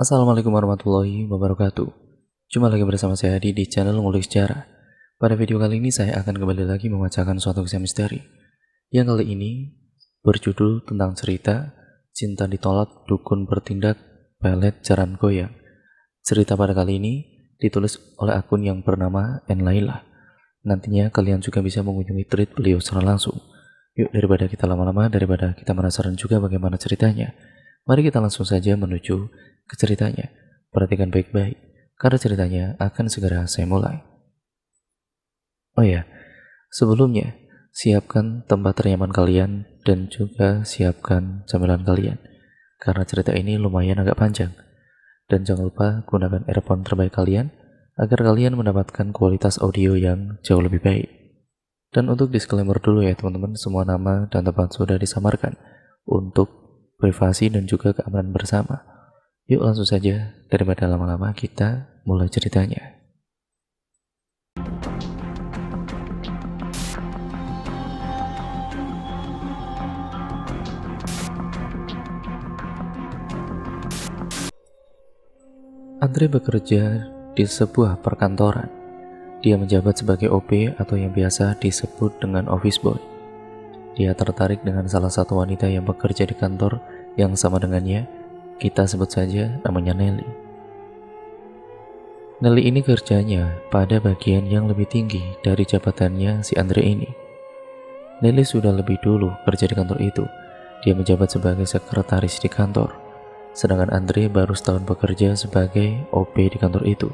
Assalamualaikum warahmatullahi wabarakatuh. Jumpa lagi bersama saya Adi di channel Ngulik Sejarah. Pada video kali ini saya akan kembali lagi membacakan suatu kisah misteri yang kali ini berjudul tentang cerita Cinta Ditolak Dukun Bertindak Pelet Jaran Goyang. Cerita pada kali ini ditulis oleh akun yang bernama Enlaila. Nantinya kalian juga bisa mengunjungi tweet beliau secara langsung. Yuk, daripada kita lama-lama, daripada kita penasaran juga bagaimana ceritanya, mari kita langsung saja menuju ke ceritanya. Perhatikan baik-baik, karena ceritanya akan segera saya mulai. Oh ya, sebelumnya, siapkan tempat ternyaman kalian dan juga siapkan camilan kalian, karena cerita ini lumayan agak panjang. Dan jangan lupa gunakan earphone terbaik kalian, agar kalian mendapatkan kualitas audio yang jauh lebih baik. Dan untuk disclaimer dulu ya teman-teman, semua nama dan tempat sudah disamarkan untuk privasi dan juga keamanan bersama. Yuk langsung saja, daripada lama-lama kita mulai ceritanya. Andre bekerja di sebuah perkantoran. Dia menjabat sebagai OP atau yang biasa disebut dengan office boy. Dia tertarik dengan salah satu wanita yang bekerja di kantor yang sama dengannya. Kita sebut saja namanya Nelly. Nelly ini kerjanya pada bagian yang lebih tinggi dari jabatannya si Andre ini. Nelly sudah lebih dulu kerja di kantor itu. Dia menjabat sebagai sekretaris di kantor. Sedangkan Andre baru setahun bekerja sebagai OP di kantor itu.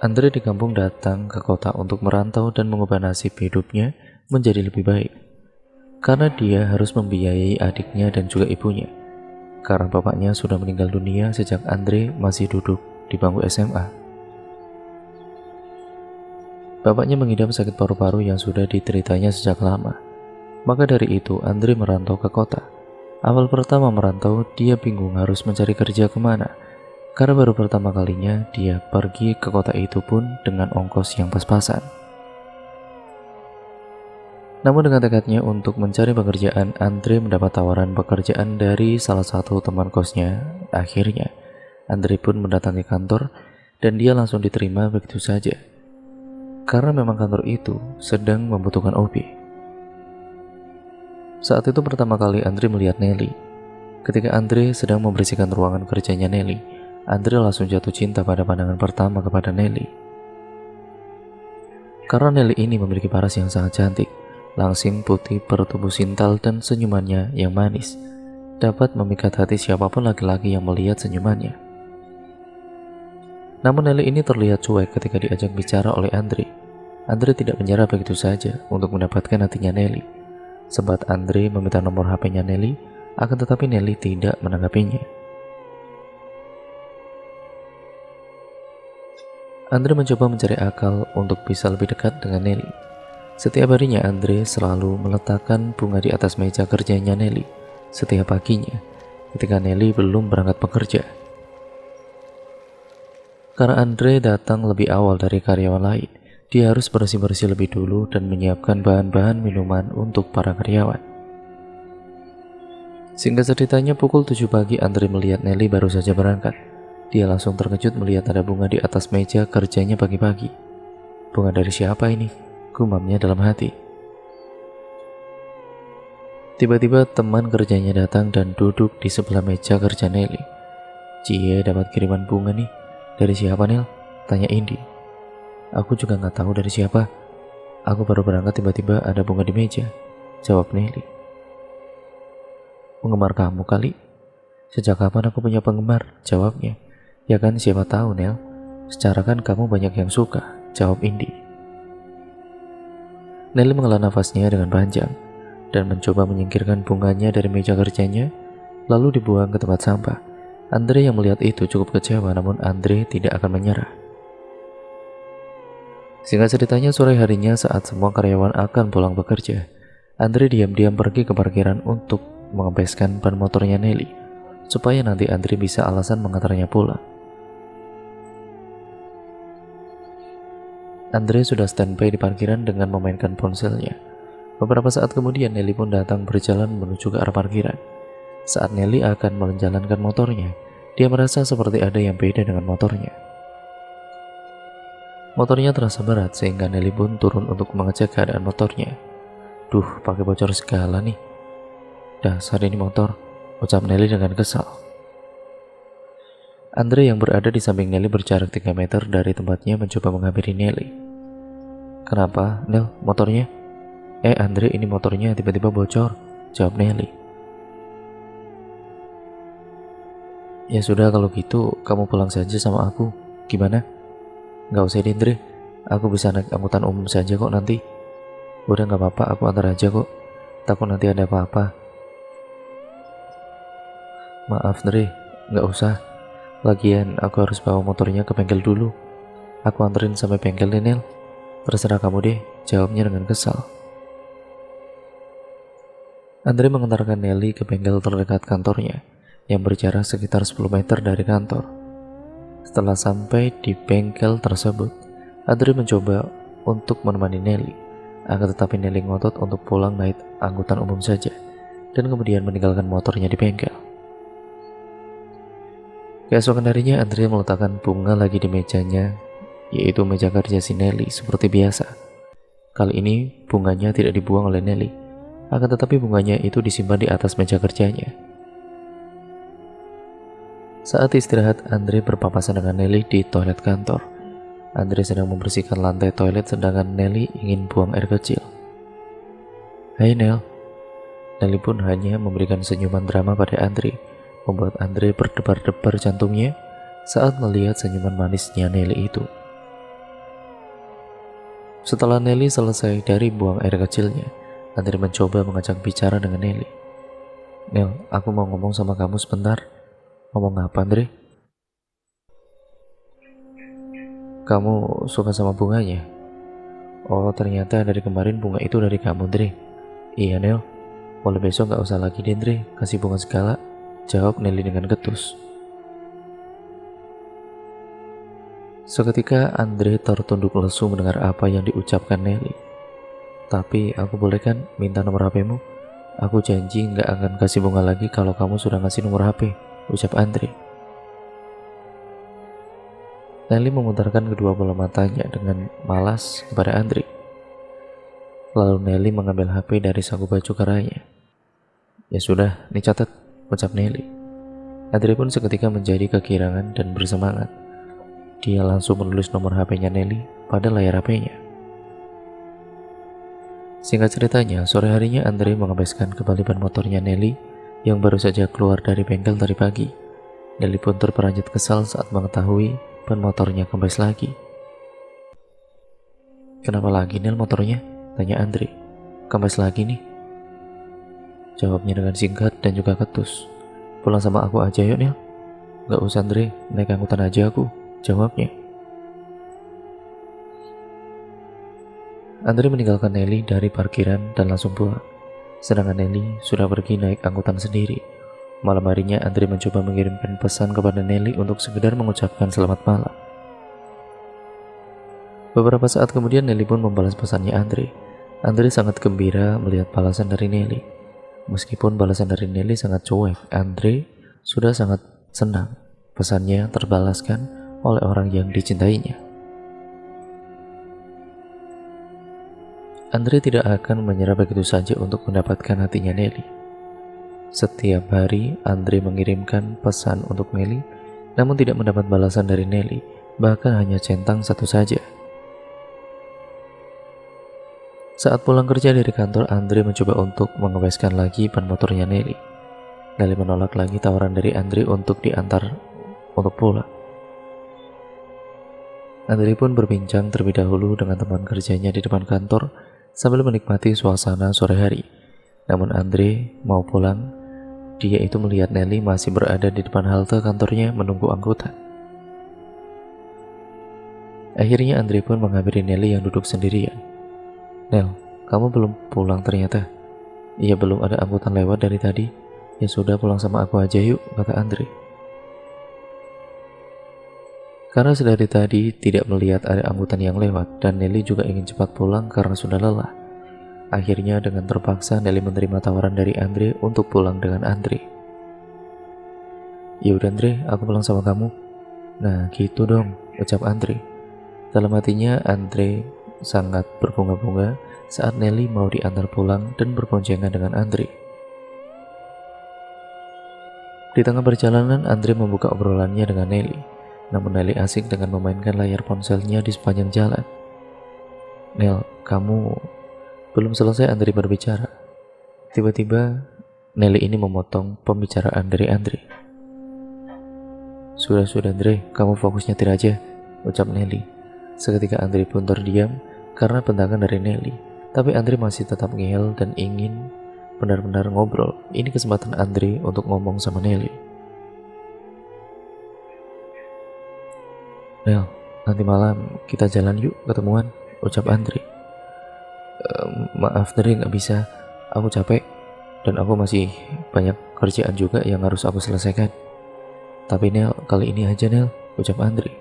Andre di kampung datang ke kota untuk merantau dan mengubah nasib hidupnya menjadi lebih baik. Karena dia harus membiayai adiknya dan juga ibunya. Karena bapaknya sudah meninggal dunia sejak Andre masih duduk di bangku SMA. Bapaknya mengidap sakit paru-paru yang sudah diteritanya sejak lama. Maka dari itu Andre merantau ke kota. Awal pertama merantau, dia bingung harus mencari kerja kemana. Karena baru pertama kalinya dia pergi ke kota itu pun dengan ongkos yang pas-pasan. Namun dengan tekadnya untuk mencari pekerjaan, Andre mendapat tawaran pekerjaan dari salah satu teman kosnya. Akhirnya, Andre pun mendatangi kantor dan dia langsung diterima begitu saja. Karena memang kantor itu sedang membutuhkan OP. Saat itu pertama kali Andre melihat Nelly. Ketika Andre sedang membersihkan ruangan kerjanya Nelly, Andre langsung jatuh cinta pada pandangan pertama kepada Nelly. Karena Nelly ini memiliki paras yang sangat cantik, langsing putih bertubuh sintal dan senyumannya yang manis dapat memikat hati siapapun laki-laki yang melihat senyumannya. Namun Nelly ini terlihat cuek ketika diajak bicara oleh Andre. Andre tidak menyerah begitu saja untuk mendapatkan hatinya Nelly. Sempat Andre meminta nomor HP-nya Nelly, akan tetapi Nelly tidak menanggapinya. Andre mencoba mencari akal untuk bisa lebih dekat dengan Nelly. Setiap harinya Andre selalu meletakkan bunga di atas meja kerjanya Nelly setiap paginya ketika Nelly belum berangkat bekerja. Karena Andre datang lebih awal dari karyawan lain, dia harus bersih-bersih lebih dulu dan menyiapkan bahan-bahan minuman untuk para karyawan. Singkat ceritanya, pukul 7 pagi Andre melihat Nelly baru saja berangkat. Dia langsung terkejut melihat ada bunga di atas meja kerjanya pagi-pagi. Bunga dari siapa ini? Gumamnya dalam hati. Tiba-tiba teman kerjanya datang dan duduk di sebelah meja kerja Nelly. "Cie, dapat kiriman bunga nih. Dari siapa, Nel?" tanya Indi. "Aku juga nggak tahu dari siapa. Aku baru berangkat tiba-tiba ada bunga di meja," jawab Nelly. "Penggemar kamu kali?" "Sejak kapan aku punya penggemar?" jawabnya. "Ya kan, siapa tahu, Nel. Secara kan kamu banyak yang suka," jawab Indi. Nelly menghela nafasnya dengan panjang dan mencoba menyingkirkan bunganya dari meja kerjanya, lalu dibuang ke tempat sampah. Andre yang melihat itu cukup kecewa, namun Andre tidak akan menyerah. Singkat ceritanya, sore harinya saat semua karyawan akan pulang bekerja, Andre diam-diam pergi ke parkiran untuk mengempeskan ban motornya Nelly, supaya nanti Andre bisa alasan mengantarnya pulang. Andre sudah standby di parkiran dengan memainkan ponselnya. Beberapa saat kemudian Nelly pun datang berjalan menuju ke arah parkiran. Saat Nelly akan menjalankan motornya, dia merasa seperti ada yang beda dengan motornya. Motornya terasa berat sehingga Nelly pun turun untuk mengecek keadaan motornya. Duh, pakai bocor segala nih. Dasar ini motor, ucap Nelly dengan kesal. Andre yang berada di samping Nelly berjarak 3 meter dari tempatnya mencoba menghampiri Nelly. Kenapa, Nel, motornya? Andre, ini motornya tiba-tiba bocor, jawab Nelly. Ya sudah, kalau gitu kamu pulang saja sama aku. Gimana? Gak usah Andre, aku bisa naik angkutan umum saja kok nanti. Udah gak apa-apa, aku antar aja kok. Takut nanti ada apa-apa. Maaf Andre, gak usah. Lagian aku harus bawa motornya ke bengkel dulu. Aku anterin sampai bengkel deh Nel. Terserah kamu deh, jawabnya dengan kesal. Andre mengantarkan Nelly ke bengkel terdekat kantornya yang berjarak sekitar 10 meter dari kantor. Setelah sampai di bengkel tersebut, Andre mencoba untuk menemani Nelly. Akan tetapi Nelly ngotot untuk pulang naik angkutan umum saja dan kemudian meninggalkan motornya di bengkel. Keesokan harinya Andre meletakkan bunga lagi di mejanya, yaitu meja kerja si Nelly seperti biasa. Kali ini bunganya tidak dibuang oleh Nelly, akan tetapi bunganya itu disimpan di atas meja kerjanya. Saat istirahat, Andre berpapasan dengan Nelly di toilet kantor. Andre sedang membersihkan lantai toilet sedangkan Nelly ingin buang air kecil. Hai Nel. Nelly pun hanya memberikan senyuman drama pada Andre, membuat Andre berdebar-debar jantungnya saat melihat senyuman manisnya Nelly itu. Setelah Nelly selesai dari buang air kecilnya, Andre mencoba mengajak bicara dengan Nelly. Nel, aku mau ngomong sama kamu sebentar. Ngomong apa Andre? Kamu suka sama bunganya? Oh, ternyata dari kemarin bunga itu dari kamu Andre. Iya Nel, mulai besok gak usah lagi deh Andre kasih bunga segala, jawab Nelly dengan ketus. Seketika Andre tertunduk lesu mendengar apa yang diucapkan Nelly. Tapi aku boleh kan minta nomor HP-mu? Aku janji gak akan kasih bunga lagi kalau kamu sudah ngasih nomor HP, ucap Andre. Nelly memutarkan kedua bola matanya dengan malas kepada Andre. Lalu Nelly mengambil HP dari saku baju kerahnya. Ya sudah, ini catat, ucap Nelly. Andre pun seketika menjadi kegirangan dan bersemangat. Dia langsung menulis nomor HP-nya Nelly pada layar HP-nya. Singkat ceritanya, sore harinya Andre mengembeskan kembali ban motornya Nelly yang baru saja keluar dari bengkel tadi pagi. Nelly pun terperanjat kesal saat mengetahui ban motornya kempes lagi. Kenapa lagi Nel motornya? Tanya Andre. Kempes lagi nih, jawabnya dengan singkat dan juga ketus. Pulang sama aku aja yuk Nel. Gak usah Andre, naik angkutan aja aku, jawabnya. Andre meninggalkan Nelly dari parkiran dan langsung pulang. Sedangkan Nelly sudah pergi naik angkutan sendiri. Malam harinya Andre mencoba mengirimkan pesan kepada Nelly untuk sekedar mengucapkan selamat malam. Beberapa saat kemudian Nelly pun membalas pesannya Andre. Andre sangat gembira melihat balasan dari Nelly. Meskipun balasan dari Nelly sangat cuek, Andre sudah sangat senang pesannya terbalaskan oleh orang yang dicintainya. Andre tidak akan menyerah begitu saja untuk mendapatkan hatinya Nelly. Setiap hari Andre mengirimkan pesan untuk Nelly, namun tidak mendapat balasan dari Nelly, bahkan hanya centang satu saja. Saat pulang kerja dari kantor, Andre mencoba untuk mengembeskan lagi ban motornya Nelly. Nelly menolak lagi tawaran dari Andre untuk diantar untuk pulang. Andre pun berbincang terlebih dahulu dengan teman kerjanya di depan kantor sambil menikmati suasana sore hari. Namun Andre mau pulang. Dia itu melihat Nelly masih berada di depan halte kantornya menunggu angkutan. Akhirnya Andre pun menghampiri Nelly yang duduk sendirian. Nel, kamu belum pulang ternyata. Iya, belum ada angkutan lewat dari tadi. Ya sudah, pulang sama aku aja yuk, kata Andre. Karena sedari tadi tidak melihat ada angkutan yang lewat dan Nelly juga ingin cepat pulang karena sudah lelah. Akhirnya dengan terpaksa Nelly menerima tawaran dari Andre untuk pulang dengan Andre. "Ya udah Andre, aku pulang sama kamu." "Nah gitu dong," ucap Andre. Dalam hatinya Andre sangat berbunga-bunga saat Nelly mau diantar pulang dan berboncengan dengan Andre. Di tengah perjalanan, Andre membuka obrolannya dengan Nelly. Namun Nelly asik dengan memainkan layar ponselnya di sepanjang jalan. "Nel, kamu..." Belum selesai Andre berbicara. Tiba-tiba Nelly ini memotong pembicaraan dari Andre. Sudah Andre, kamu fokus nyetir aja," ucap Nelly. Seketika Andre pun terdiam karena bentangan dari Nelly. Tapi Andre masih tetap ngeyel dan ingin benar-benar ngobrol. Ini kesempatan Andre untuk ngomong sama Nelly. "Nel, nanti malam kita jalan yuk ketemuan," ucap Andre. Maaf Andre, gak bisa. Aku capek dan aku masih banyak kerjaan juga yang harus aku selesaikan." "Tapi Nel, kali ini aja Nel," ucap Andre.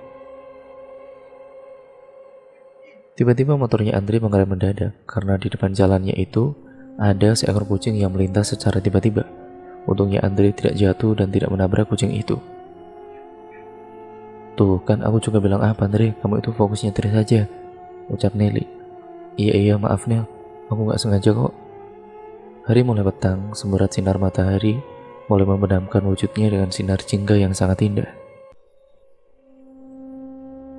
Tiba-tiba motornya Andre mengerem mendadak karena di depan jalannya itu ada seekor kucing yang melintas secara tiba-tiba. Untungnya Andre tidak jatuh dan tidak menabrak kucing itu. "Tuh kan aku juga bilang apa Andre, kamu itu fokus nyetir saja," ucap Nelly. Iya maaf Nel, aku gak sengaja kok." Hari mulai petang, semburat sinar matahari mulai membenamkan wujudnya dengan sinar jingga yang sangat indah.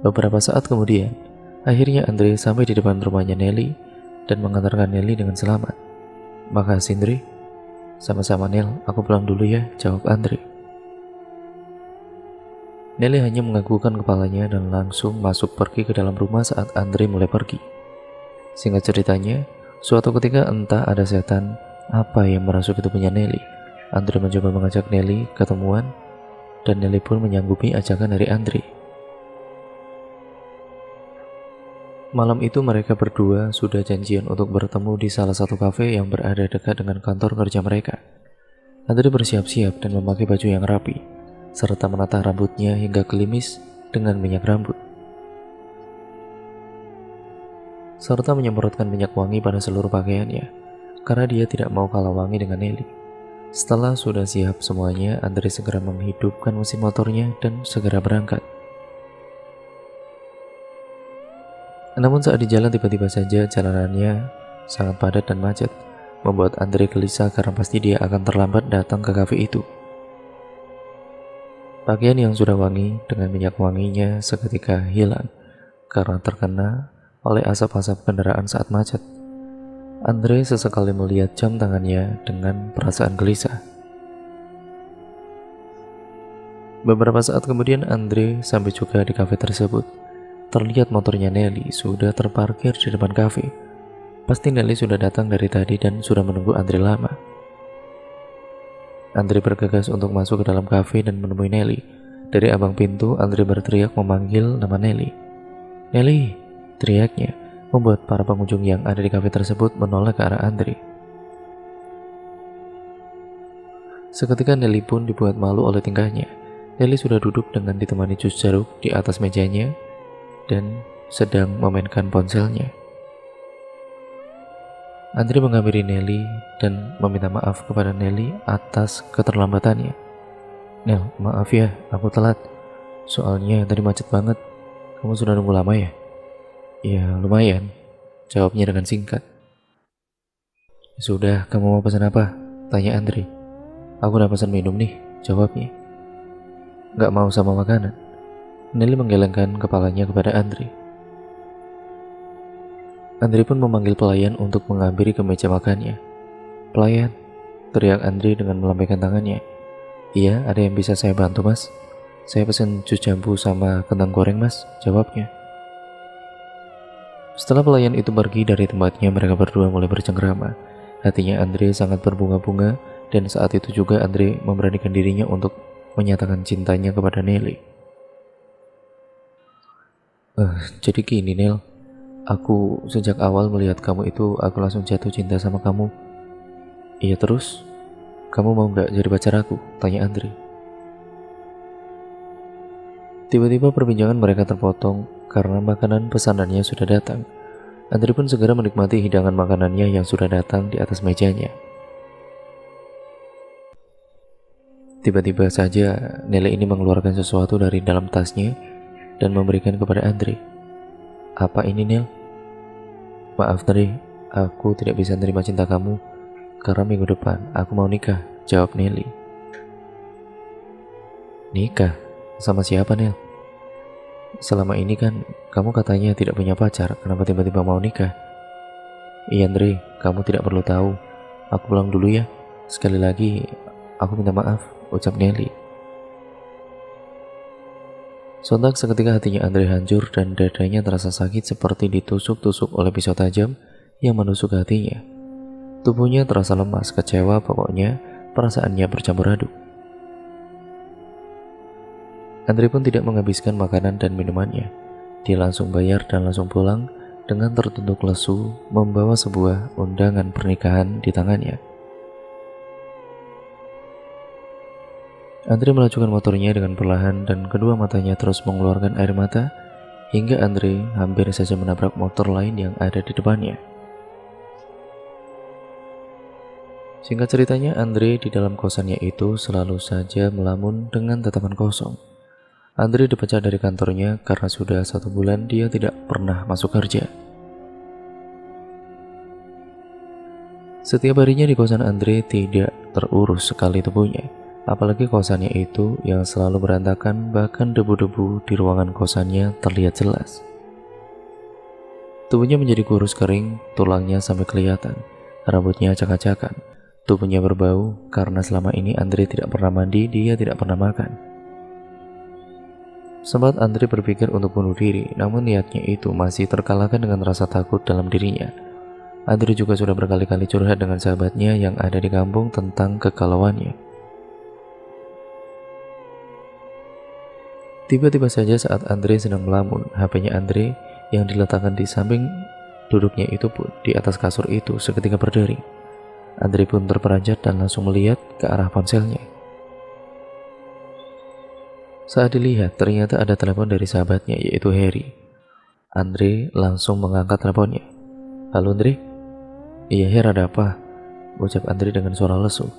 Beberapa saat kemudian, akhirnya Andre sampai di depan rumahnya Nelly dan mengantarkan Nelly dengan selamat. "Makasih Andre." "Sama-sama Nel, aku pulang dulu ya," jawab Andre. Nelly hanya menganggukkan kepalanya dan langsung masuk pergi ke dalam rumah saat Andre mulai pergi. Singkat ceritanya, suatu ketika entah ada setan apa yang merasuk ke tubuhnya Nelly. Andre mencoba mengajak Nelly ketemuan dan Nelly pun menyanggupi ajakan dari Andre. Malam itu mereka berdua sudah janjian untuk bertemu di salah satu kafe yang berada dekat dengan kantor kerja mereka. Andre bersiap-siap dan memakai baju yang rapi, serta menata rambutnya hingga gelimis dengan minyak rambut, serta menyemprotkan minyak wangi pada seluruh pakaiannya, karena dia tidak mau kalah wangi dengan Nelly. Setelah sudah siap semuanya, Andre segera menghidupkan mesin motornya dan segera berangkat. Namun saat di jalan tiba-tiba saja jalanannya sangat padat dan macet, membuat Andre gelisah karena pasti dia akan terlambat datang ke kafe itu. Pakaian yang sudah wangi dengan minyak wanginya seketika hilang karena terkena oleh asap-asap kendaraan saat macet. Andre sesekali melihat jam tangannya dengan perasaan gelisah. Beberapa saat kemudian Andre sampai juga di kafe tersebut. Terlihat motornya Nelly sudah terparkir di depan kafe. Pasti Nelly sudah datang dari tadi dan sudah menunggu Andre lama. Andre bergegas untuk masuk ke dalam kafe dan menemui Nelly. Dari abang pintu, Andre berteriak memanggil nama Nelly. "Nelly!" teriaknya, membuat para pengunjung yang ada di kafe tersebut menoleh ke arah Andre. Seketika Nelly pun dibuat malu oleh tingkahnya. Nelly sudah duduk dengan ditemani jus jeruk di atas mejanya dan sedang memainkan ponselnya. Andre menghampiri Nelly dan meminta maaf kepada Nelly atas keterlambatannya. "Nel, maaf ya, aku telat. Soalnya tadi macet banget. Kamu sudah nunggu lama ya?" "Ya, lumayan," jawabnya dengan singkat. "Sudah, kamu mau pesan apa?" tanya Andre. "Aku udah pesan minum nih," jawabnya. "Gak mau sama makanan?" Nelly menggelengkan kepalanya kepada Andre. Andre pun memanggil pelayan untuk menghampiri ke meja makannya. "Pelayan," teriak Andre dengan melambaikan tangannya. "Iya, ada yang bisa saya bantu mas? Saya pesan jus jambu sama kentang goreng mas," jawabnya. Setelah pelayan itu pergi dari tempatnya, mereka berdua mulai bercengkrama. Hatinya Andre sangat berbunga-bunga dan saat itu juga Andre memberanikan dirinya untuk menyatakan cintanya kepada Nelly. Jadi gini Nel, aku sejak awal melihat kamu itu aku langsung jatuh cinta sama kamu." "Iya terus? Kamu mau gak jadi pacar aku?" tanya Andre. Tiba-tiba perbincangan mereka terpotong karena makanan pesanannya sudah datang. Andre pun segera menikmati hidangan makanannya yang sudah datang di atas mejanya. Tiba-tiba saja Nelly ini mengeluarkan sesuatu dari dalam tasnya dan memberikan kepada Andre. Apa ini, Nel? Maaf Andre, aku tidak bisa menerima cinta kamu karena minggu depan aku mau nikah, jawab Nelly. Nikah? Sama siapa, Nel? Selama ini kan kamu katanya tidak punya pacar, kenapa tiba-tiba mau nikah? Iya Andre, kamu tidak perlu tahu. Aku pulang dulu ya. Sekali lagi, aku minta maaf, ucap Nelly. Sontak seketika hatinya Andre hancur dan dadanya terasa sakit seperti ditusuk-tusuk oleh pisau tajam yang menusuk hatinya. Tubuhnya terasa lemas, kecewa, pokoknya perasaannya bercampur aduk. Andre pun tidak menghabiskan makanan dan minumannya. Dia langsung bayar dan langsung pulang dengan tertunduk lesu membawa sebuah undangan pernikahan di tangannya. Andre melajukan motornya dengan perlahan dan kedua matanya terus mengeluarkan air mata hingga Andre hampir saja menabrak motor lain yang ada di depannya. Singkat ceritanya, Andre di dalam kosannya itu selalu saja melamun dengan tatapan kosong. Andre dipecat dari kantornya karena sudah 1 bulan dia tidak pernah masuk kerja. Setiap harinya di kosan Andre tidak terurus sekali tubuhnya. Apalagi kosannya itu yang selalu berantakan, bahkan debu-debu di ruangan kosannya terlihat jelas. Tubuhnya menjadi kurus kering, tulangnya sampai kelihatan, rambutnya acak-acakan, tubuhnya berbau karena selama ini Andre tidak pernah mandi, dia tidak pernah makan. Sempat Andre berpikir untuk bunuh diri, namun niatnya itu masih terkalahkan dengan rasa takut dalam dirinya. Andre juga sudah berkali-kali curhat dengan sahabatnya yang ada di kampung tentang kegalauannya. Tiba-tiba saja saat Andre sedang melamun, HP-nya Andre yang diletakkan di samping duduknya itu pun di atas kasur itu seketika berdering. Andre pun terperanjat dan langsung melihat ke arah ponselnya. Saat dilihat, ternyata ada telepon dari sahabatnya yaitu Harry. Andre langsung mengangkat teleponnya. Halo Andre? Iya Her, ada apa? Ucap Andre dengan suara lesu.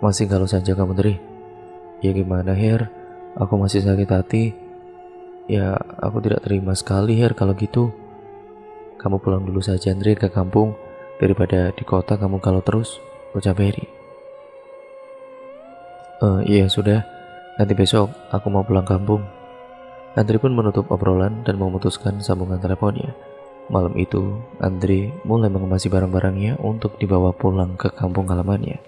Masih galau saja kamu Andre? Ya gimana Her? Aku masih sakit hati. Ya aku tidak terima sekali Her kalau gitu. Kamu pulang dulu saja Andre ke kampung, daripada di kota kamu galau terus, ucap Harry. Iya sudah, nanti besok aku mau pulang kampung. Andre pun menutup obrolan dan memutuskan sambungan teleponnya. Malam itu, Andre mulai mengemasi barang-barangnya untuk dibawa pulang ke kampung halamannya.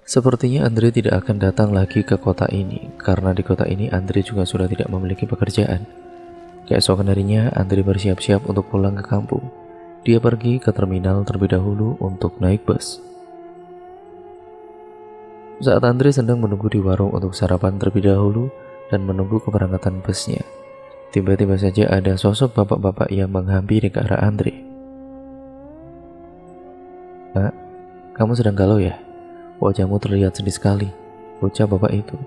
Sepertinya Andre tidak akan datang lagi ke kota ini, karena di kota ini Andre juga sudah tidak memiliki pekerjaan. Keesokan harinya, Andre bersiap-siap untuk pulang ke kampung. Dia pergi ke terminal terlebih dahulu untuk naik bus. Saat Andre sedang menunggu di warung untuk sarapan terlebih dahulu dan menunggu keberangkatan busnya, tiba-tiba saja ada sosok bapak-bapak yang menghampiri ke arah Andre. Nak, kamu sedang galau ya? Wajahmu terlihat sedih sekali, ucap bapak itu.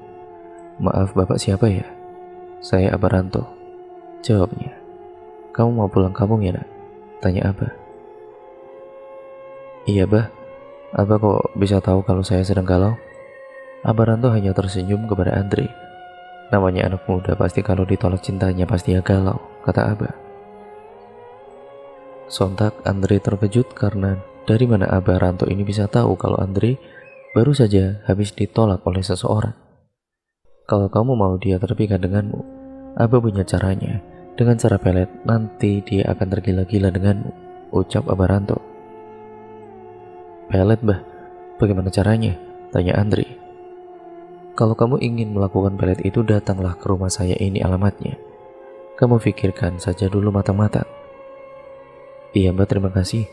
Maaf, bapak siapa ya? Saya Abaranto, jawabnya. Kamu mau pulang kampung ya nak? Tanya Abah. Iya bah, Abah kok bisa tahu kalau saya sedang galau? Abaranto hanya tersenyum kepada Andre. Namanya anak muda, pasti kalau ditolak cintanya pasti ya galau, kata Abah. Sontak Andre terkejut karena dari mana Abaranto ini bisa tahu kalau Andre baru saja habis ditolak oleh seseorang. Kalau kamu mau dia terpikat denganmu, Abah punya caranya. Dengan cara pelet, nanti dia akan tergila-gila denganmu, ucap Abaranto. Pelet bah, bagaimana caranya? Tanya Andre. Kalau kamu ingin melakukan pelet itu, datanglah ke rumah saya, ini alamatnya. Kamu pikirkan saja dulu matang-matang. Iya mbak, terima kasih.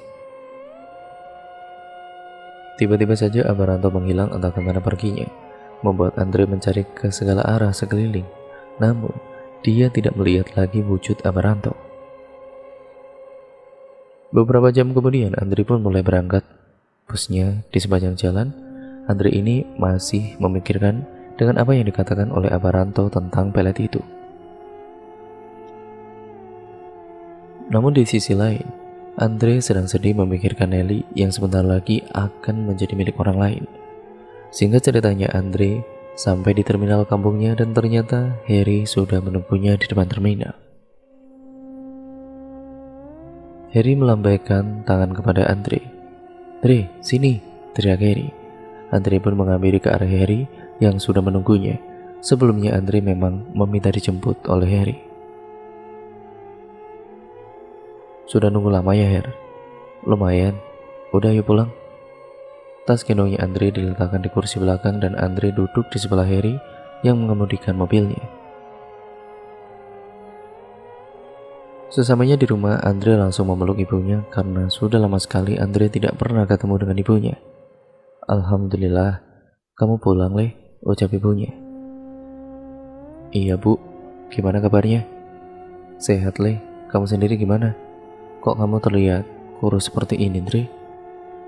Tiba-tiba saja Abaranto menghilang entah kemana perginya, membuat Andre mencari ke segala arah sekeliling. Namun, dia tidak melihat lagi wujud Abaranto. Beberapa jam kemudian, Andre pun mulai berangkat. Busnya di sepanjang jalan, Andre ini masih memikirkan dengan apa yang dikatakan oleh Abaranto tentang pelet itu. Namun di sisi lain, Andre sedang sedih memikirkan Nelly yang sebentar lagi akan menjadi milik orang lain. Singkat ceritanya, Andre sampai di terminal kampungnya dan ternyata Harry sudah menunggunya di depan terminal. Harry melambaikan tangan kepada Andre. "Andre, sini!" teriak Harry. Andre pun menghampiri ke arah Harry yang sudah menunggunya. Sebelumnya Andre memang meminta dijemput oleh Harry. "Sudah nunggu lama ya, Her?" "Lumayan. Udah yuk pulang." Tas gendongnya Andre diletakkan di kursi belakang dan Andre duduk di sebelah Harry yang mengemudikan mobilnya. Sesamanya di rumah, Andre langsung memeluk ibunya karena sudah lama sekali Andre tidak pernah ketemu dengan ibunya. "Alhamdulillah, kamu pulang, Le," ucap ibunya. "Iya, Bu. Gimana kabarnya?" "Sehat, Le. Kamu sendiri gimana? Kok kamu terlihat kurus seperti ini, Andre?"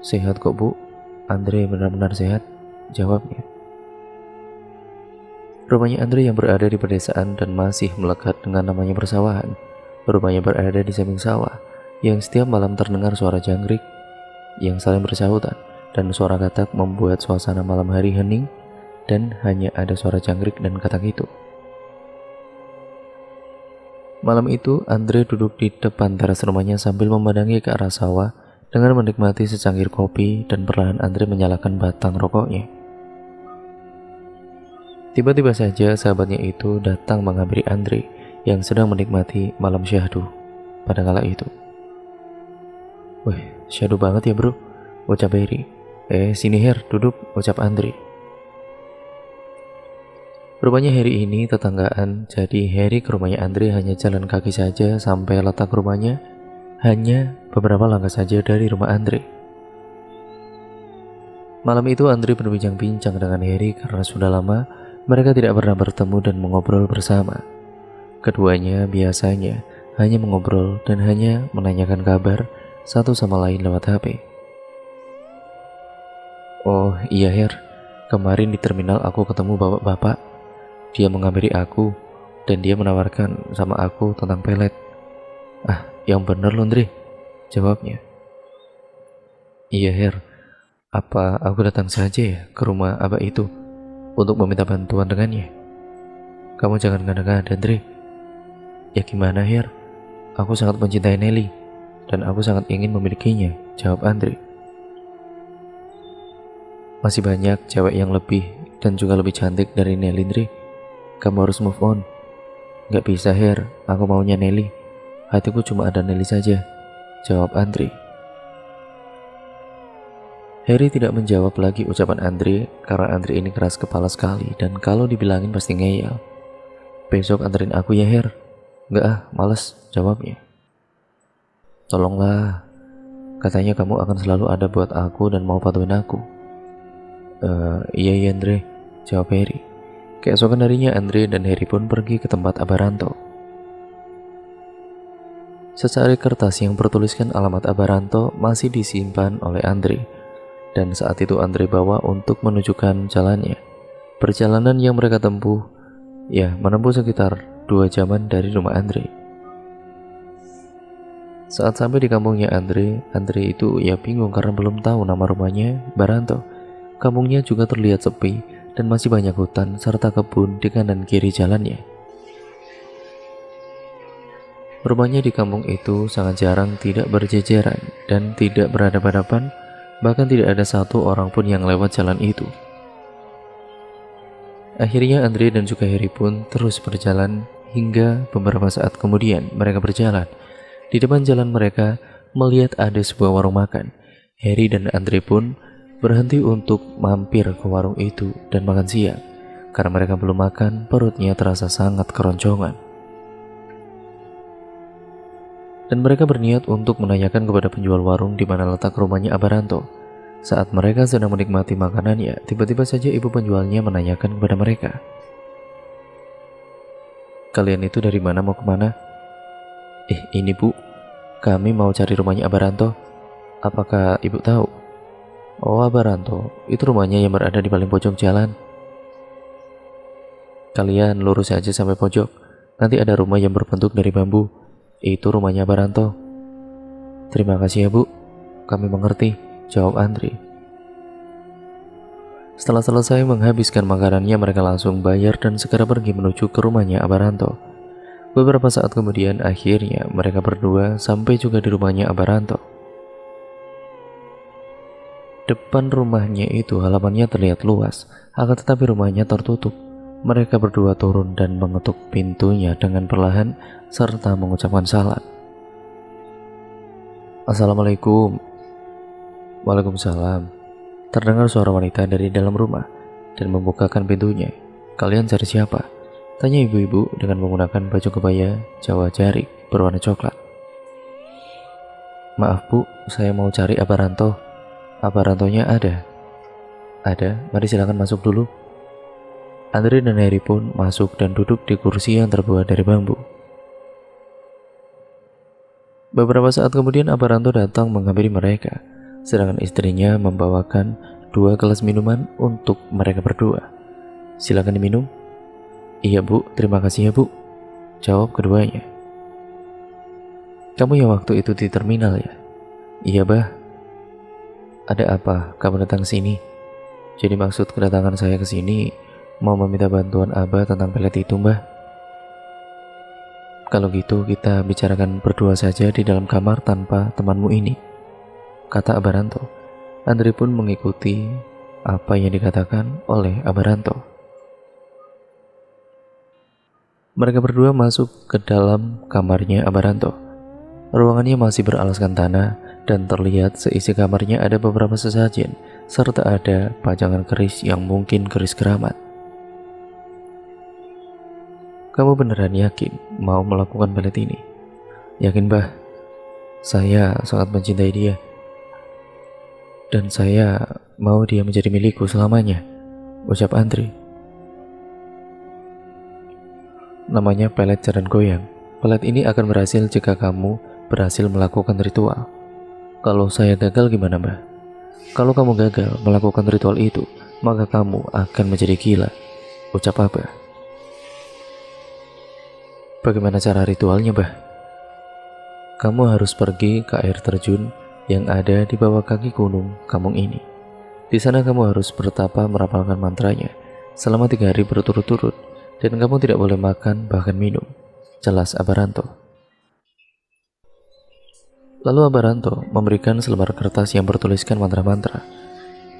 "Sehat kok, Bu. Andre benar-benar sehat," jawabnya. Rumahnya Andre yang berada di pedesaan dan masih melekat dengan namanya persawahan. Rumahnya berada di samping sawah, yang setiap malam terdengar suara jangkrik yang saling bersahutan, dan suara katak membuat suasana malam hari hening, dan hanya ada suara jangkrik dan katak itu. Malam itu, Andre duduk di depan teras rumahnya sambil memandangi ke arah sawah dengan menikmati secangkir kopi, dan perlahan Andre menyalakan batang rokoknya. Tiba-tiba saja sahabatnya itu datang menghampiri Andre yang sedang menikmati malam syahdu pada kala itu. "Wih, syahdu banget ya, bro," ucap Harry. Sini Her, duduk," ucap Andre. Rumahnya Harry ini tetanggaan, jadi Harry ke rumahnya Andre hanya jalan kaki saja sampai letak rumahnya hanya beberapa langkah saja dari rumah Andre. Malam itu Andre berbincang-bincang dengan Harry karena sudah lama mereka tidak pernah bertemu dan mengobrol bersama. Keduanya biasanya hanya mengobrol dan hanya menanyakan kabar satu sama lain lewat HP. "Oh iya Her, kemarin di terminal aku ketemu bapak-bapak. Dia menghampiri aku dan dia menawarkan sama aku tentang pelet." "Ah, yang bener loh Andre," jawabnya. "Iya Her, apa aku datang saja ya ke rumah abah itu untuk meminta bantuan dengannya?" "Kamu jangan ngada-ngada Andre." "Ya gimana Her, aku sangat mencintai Nelly dan aku sangat ingin memilikinya," jawab Andre. "Masih banyak cewek yang lebih dan juga lebih cantik dari Nelly Andre. Kamu harus move on." "Gak bisa Her, aku maunya Nelly. Hatiku cuma ada Nelly saja," jawab Andre. Harry tidak menjawab lagi ucapan Andre karena Andre ini keras kepala sekali dan kalau dibilangin pasti ngeyel. "Besok anterin aku ya Her." "Enggak ah, males," jawabnya. "Tolonglah, katanya kamu akan selalu ada buat aku dan mau patuhin aku." Iya Andre," jawab Harry. Keesokan harinya Andre dan Harry pun pergi ke tempat Abah Ranto. Secari kertas yang bertuliskan alamat Abah Ranto masih disimpan oleh Andre. Dan saat itu Andre bawa untuk menunjukkan jalannya. Perjalanan yang mereka tempuh, menempuh sekitar 2 jaman dari rumah Andre. Saat sampai di kampungnya Andre itu bingung karena belum tahu nama rumahnya Baranto. Kampungnya juga terlihat sepi dan masih banyak hutan serta kebun di kanan kiri jalannya. Rumahnya di kampung itu sangat jarang tidak berjejeran dan tidak berhadapan-hadapan. Bahkan tidak ada satu orang pun yang lewat jalan itu. Akhirnya Andre dan juga Harry pun terus berjalan hingga beberapa saat kemudian mereka berjalan. Di depan jalan mereka melihat ada sebuah warung makan. Harry dan Andre pun berhenti untuk mampir ke warung itu dan makan siang. Karena mereka belum makan, perutnya terasa sangat keroncongan. Dan mereka berniat untuk menanyakan kepada penjual warung di mana letak rumahnya Abah Ranto. Saat mereka sedang menikmati makanannya, tiba-tiba saja ibu penjualnya menanyakan kepada mereka, "Kalian itu dari mana, mau kemana?" Ini Bu, kami mau cari rumahnya Abah Ranto. Apakah ibu tahu?" "Oh, Abah Ranto, itu rumahnya yang berada di paling pojok jalan. Kalian lurus saja sampai pojok, nanti ada rumah yang berbentuk dari bambu. Itu rumahnya Abah Ranto." Terima kasih ya Bu, kami mengerti, jawab Andri. Setelah selesai menghabiskan makanannya, mereka langsung bayar dan segera pergi menuju ke rumahnya Abaranto. Beberapa saat kemudian, akhirnya mereka berdua sampai juga di rumahnya Abaranto. Depan rumahnya itu halamannya terlihat luas, akan tetapi rumahnya tertutup. Mereka berdua turun dan mengetuk pintunya dengan perlahan serta mengucapkan salam. Assalamualaikum. Waalaikumsalam. Terdengar suara wanita dari dalam rumah dan membukakan pintunya. Kalian cari siapa? Tanya ibu-ibu dengan menggunakan baju kebaya Jawa Jarik berwarna coklat. Maaf Bu, saya mau cari Abaranto. Abarantonya ada? Ada, mari silakan masuk dulu. Andri dan Heri pun masuk dan duduk di kursi yang terbuat dari bambu. Beberapa saat kemudian Abaranto datang menghampiri mereka, sedangkan istrinya membawakan 2 gelas minuman untuk mereka berdua. Silakan diminum. Iya Bu, terima kasih ya Bu, jawab keduanya. Kamu yang waktu itu di terminal ya? Iya Bah. Ada apa kamu datang sini? Jadi maksud kedatangan saya ke sini mau meminta bantuan Abah tentang pelet itu Mbah. Kalau gitu kita bicarakan berdua saja di dalam kamar tanpa temanmu ini, kata Abaranto. Andri pun mengikuti apa yang dikatakan oleh Abaranto. Mereka berdua masuk ke dalam kamarnya Abaranto. Ruangannya masih beralaskan tanah dan terlihat seisi kamarnya ada beberapa sesajen serta ada pajangan keris yang mungkin keris keramat. Kamu beneran yakin mau melakukan pelet ini? Yakin Bah, saya sangat mencintai dia. Dan saya mau dia menjadi milikku selamanya, ucap Andri. Namanya pelet jaran goyang. Pelet ini akan berhasil jika kamu berhasil melakukan ritual. Kalau saya gagal gimana Mbah? Kalau kamu gagal melakukan ritual itu, maka kamu akan menjadi gila, ucap Abah. Bagaimana cara ritualnya Bah? Kamu harus pergi ke air terjun yang ada di bawah kaki gunung Kamung ini. Di sana kamu harus bertapa merapalkan mantranya selama 3 hari berturut-turut, dan kamu tidak boleh makan bahkan minum, jelas Abaranto. Lalu Abaranto memberikan selembar kertas yang bertuliskan mantra-mantra.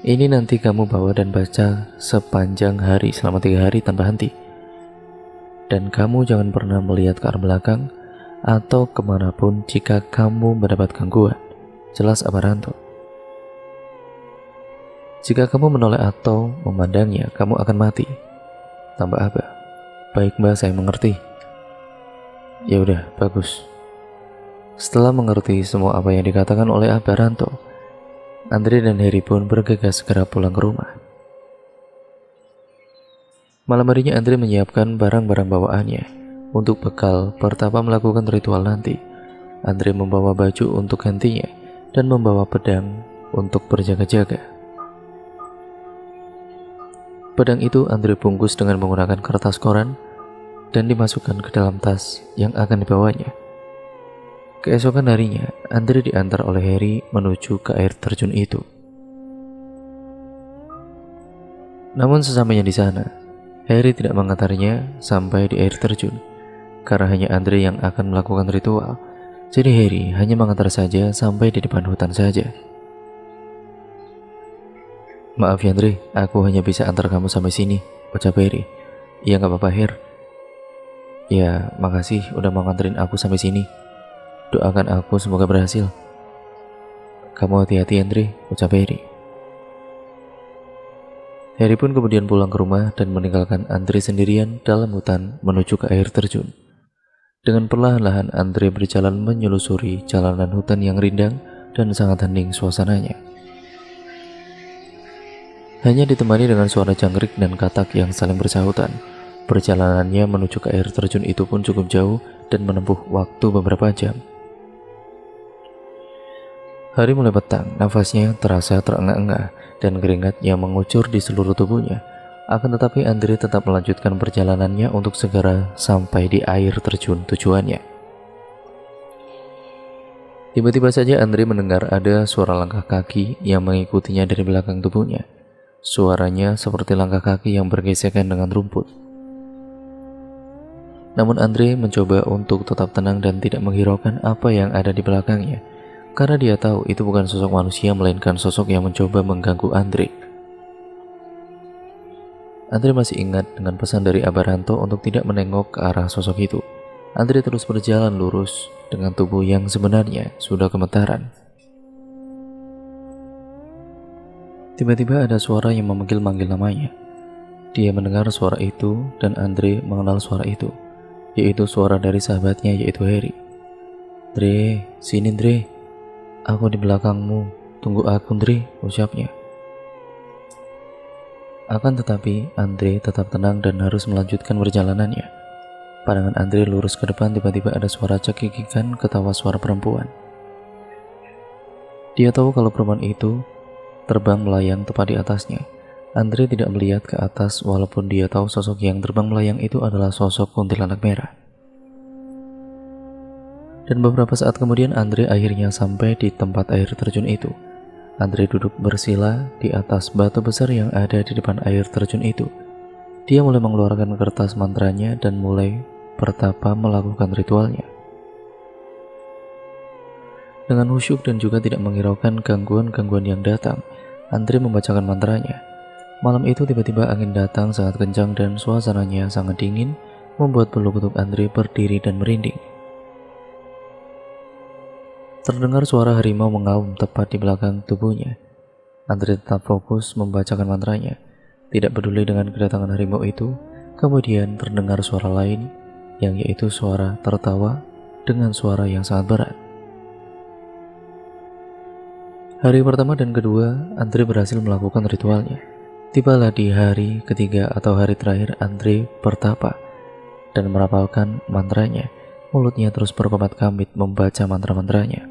Ini nanti kamu bawa dan baca sepanjang hari selama 3 hari tanpa henti. Dan kamu jangan pernah melihat ke arah belakang atau kemanapun jika kamu mendapat gangguan, jelas Abaranto. Jika kamu menoleh atau memandangnya, kamu akan mati, tambah Abah. Baik Mbak, saya mengerti. Ya udah, bagus. Setelah mengerti semua apa yang dikatakan oleh Abaranto, Andri dan Heri pun bergegas segera pulang ke rumah. Malam harinya Andri menyiapkan barang-barang bawaannya untuk bekal pertama melakukan ritual nanti. Andri membawa baju untuk gantinya dan membawa pedang untuk berjaga-jaga. Pedang itu Andri bungkus dengan menggunakan kertas koran dan dimasukkan ke dalam tas yang akan dibawanya. Keesokan harinya, Andri diantar oleh Heri menuju ke air terjun itu. Namun sesampainya di sana, Heri tidak mengantarnya sampai di air terjun, karena hanya Andri yang akan melakukan ritual. Jadi Heri hanya mengantar saja sampai di depan hutan saja. Maaf ya Andri, aku hanya bisa antar kamu sampai sini, ucap Heri. Iya gak apa-apa Her. Ya makasih udah mau nganterin aku sampai sini. Doakan aku semoga berhasil. Kamu hati-hati Andri, ucap Heri. Heri pun kemudian pulang ke rumah dan meninggalkan Andri sendirian dalam hutan menuju ke air terjun. Dengan perlahan-lahan Andri berjalan menyelusuri jalanan hutan yang rindang dan sangat hening suasananya. Hanya ditemani dengan suara jangkrik dan katak yang saling bersahutan. Perjalanannya menuju ke air terjun itu pun cukup jauh dan menempuh waktu beberapa jam. Hari mulai petang, nafasnya terasa terengah-engah dan keringat yang mengucur di seluruh tubuhnya. Akan tetapi Andri tetap melanjutkan perjalanannya untuk segera sampai di air terjun tujuannya. Tiba-tiba saja Andre mendengar ada suara langkah kaki yang mengikutinya dari belakang tubuhnya. Suaranya seperti langkah kaki yang bergesekan dengan rumput. Namun Andre mencoba untuk tetap tenang dan tidak menghiraukan apa yang ada di belakangnya, karena dia tahu itu bukan sosok manusia melainkan sosok yang mencoba mengganggu Andre. Andre masih ingat dengan pesan dari Abaranto untuk tidak menengok ke arah sosok itu. Andre terus berjalan lurus dengan tubuh yang sebenarnya sudah gemetaran. Tiba-tiba ada suara yang memanggil-manggil namanya. Dia mendengar suara itu dan Andre mengenal suara itu, yaitu suara dari sahabatnya yaitu Harry. "Dre, sini Dre, aku di belakangmu, tunggu aku Dre," ucapnya. Akan tetapi Andre tetap tenang dan harus melanjutkan perjalanannya. Pandangan Andre lurus ke depan, tiba-tiba ada suara cekikikan ketawa suara perempuan. Dia tahu kalau perempuan itu terbang melayang tepat di atasnya. Andre tidak melihat ke atas walaupun dia tahu sosok yang terbang melayang itu adalah sosok kuntilanak merah. Dan beberapa saat kemudian Andre akhirnya sampai di tempat air terjun itu. Andre duduk bersila di atas batu besar yang ada di depan air terjun itu. Dia mulai mengeluarkan kertas mantranya dan mulai bertapa melakukan ritualnya. Dengan khusyuk dan juga tidak menghiraukan gangguan-gangguan yang datang, Andre membacakan mantranya. Malam itu tiba-tiba angin datang sangat kencang dan suasananya sangat dingin, membuat bulu kuduk Andre berdiri dan merinding. Terdengar suara harimau mengaum tepat di belakang tubuhnya. Andre tetap fokus membacakan mantranya, tidak peduli dengan kedatangan harimau itu. Kemudian terdengar suara lain, yang yaitu suara tertawa dengan suara yang sangat berat. Hari pertama dan kedua, Andre berhasil melakukan ritualnya. Tibalah di hari ketiga atau hari terakhir, Andre bertapa dan merapalkan mantranya. Mulutnya terus berkomat kamit membaca mantra-mantranya.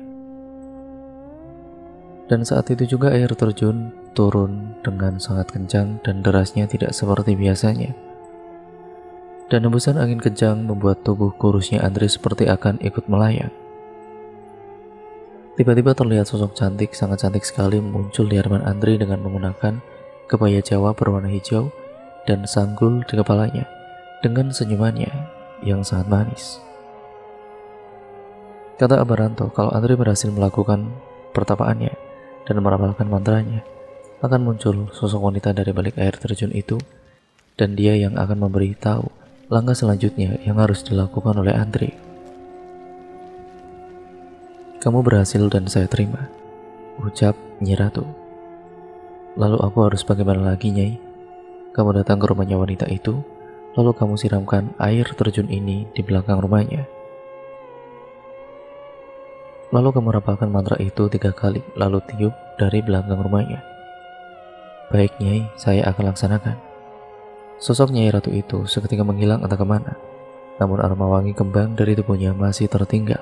Dan saat itu juga air terjun turun dengan sangat kencang dan derasnya tidak seperti biasanya. Dan hembusan angin kencang membuat tubuh kurusnya Andre seperti akan ikut melayang. Tiba-tiba terlihat sosok cantik, sangat cantik sekali muncul di hadapan Andre dengan menggunakan kebaya Jawa berwarna hijau dan sanggul di kepalanya dengan senyumannya yang sangat manis. Kata Abaranto kalau Andre berhasil melakukan pertapaannya dan merapalkan mantranya, akan muncul sosok wanita dari balik air terjun itu, dan dia yang akan memberitahu langkah selanjutnya yang harus dilakukan oleh Andre. "Kamu berhasil dan saya terima," ucap Nyi Ratu. "Lalu aku harus bagaimana lagi, Nyai? Kamu datang ke rumahnya wanita itu, lalu kamu siramkan air terjun ini di belakang rumahnya. Lalu kamu rapalkan mantra itu 3 kali, lalu tiup dari belakang rumahnya." "Baik Nyai, saya akan laksanakan." Sosok Nyai Ratu itu seketika menghilang entah kemana, namun aroma wangi kembang dari tubuhnya masih tertinggal.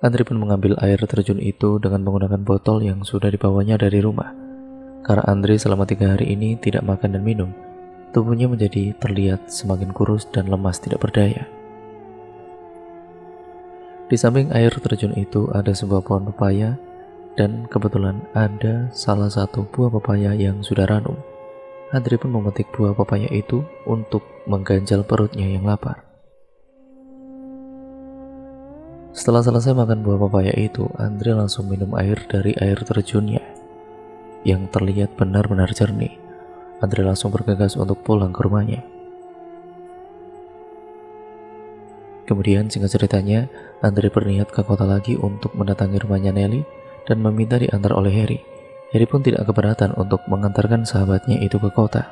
Andre pun mengambil air terjun itu dengan menggunakan botol yang sudah dibawanya dari rumah. Karena Andre selama 3 hari ini tidak makan dan minum, tubuhnya menjadi terlihat semakin kurus dan lemas tidak berdaya. Di samping air terjun itu ada sebuah pohon pepaya, dan kebetulan ada salah satu buah pepaya yang sudah ranum. Andre pun memetik buah pepaya itu untuk mengganjal perutnya yang lapar. Setelah selesai makan buah pepaya itu, Andre langsung minum air dari air terjunnya yang terlihat benar-benar jernih. Andre langsung bergegas untuk pulang ke rumahnya. Kemudian singkat ceritanya, Andre berniat ke kota lagi untuk mendatangi rumahnya Nelly dan meminta diantar oleh Harry. Harry pun tidak keberatan untuk mengantarkan sahabatnya itu ke kota.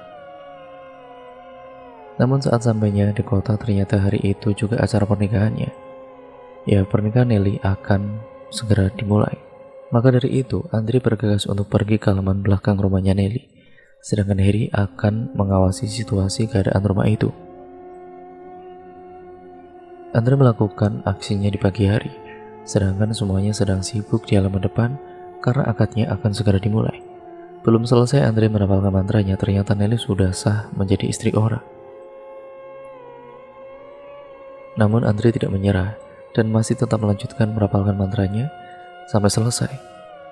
Namun saat sampainya di kota, ternyata hari itu juga acara pernikahannya. Ya, pernikahan Nelly akan segera dimulai. Maka dari itu, Andre bergegas untuk pergi ke halaman belakang rumahnya Nelly, sedangkan Harry akan mengawasi situasi keadaan rumah itu. Andre melakukan aksinya di pagi hari, sedangkan semuanya sedang sibuk di halaman depan karena akadnya akan segera dimulai. Belum selesai Andre merapalkan mantranya, ternyata Nelly sudah sah menjadi istri orang. Namun Andre tidak menyerah. dan masih tetap melanjutkan merapalkan mantranya sampai selesai.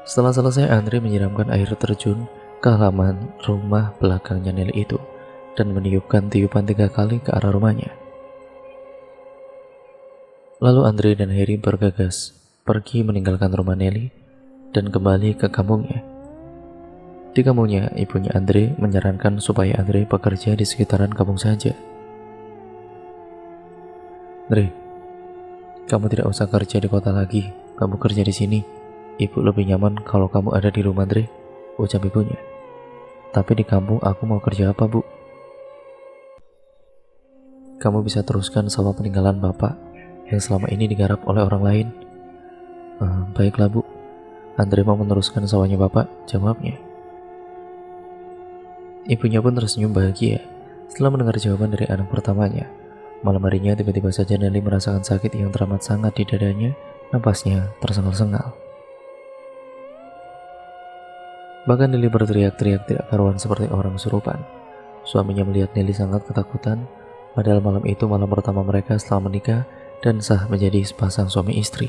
Setelah selesai, Andre menyiramkan air terjun ke halaman rumah belakangnya Nelly itu dan meniupkan tiupan 3 kali ke arah rumahnya. Lalu Andre dan Harry bergegas pergi meninggalkan rumah Nelly dan kembali ke kampungnya. Di kampungnya, ibunya Andre menyarankan supaya Andre bekerja di sekitaran kampung saja. "Andre, kamu tidak usah kerja di kota lagi, kamu kerja di sini. Ibu lebih nyaman kalau kamu ada di rumah, Andre," ucap ibunya. "Tapi di kampung aku mau kerja apa, Bu?" "Kamu bisa teruskan sawah peninggalan Bapak yang selama ini digarap oleh orang lain." Baiklah, Bu. Andre mau meneruskan sawahnya Bapak," jawabnya. Ibunya pun tersenyum bahagia setelah mendengar jawaban dari anak pertamanya. Malam harinya tiba-tiba saja Nelly merasakan sakit yang teramat sangat di dadanya, napasnya tersengal-sengal. Bahkan Nelly berteriak-teriak tidak karuan seperti orang kesurupan. Suaminya melihat Nelly sangat ketakutan, padahal malam itu malam pertama mereka setelah menikah dan sah menjadi sepasang suami istri.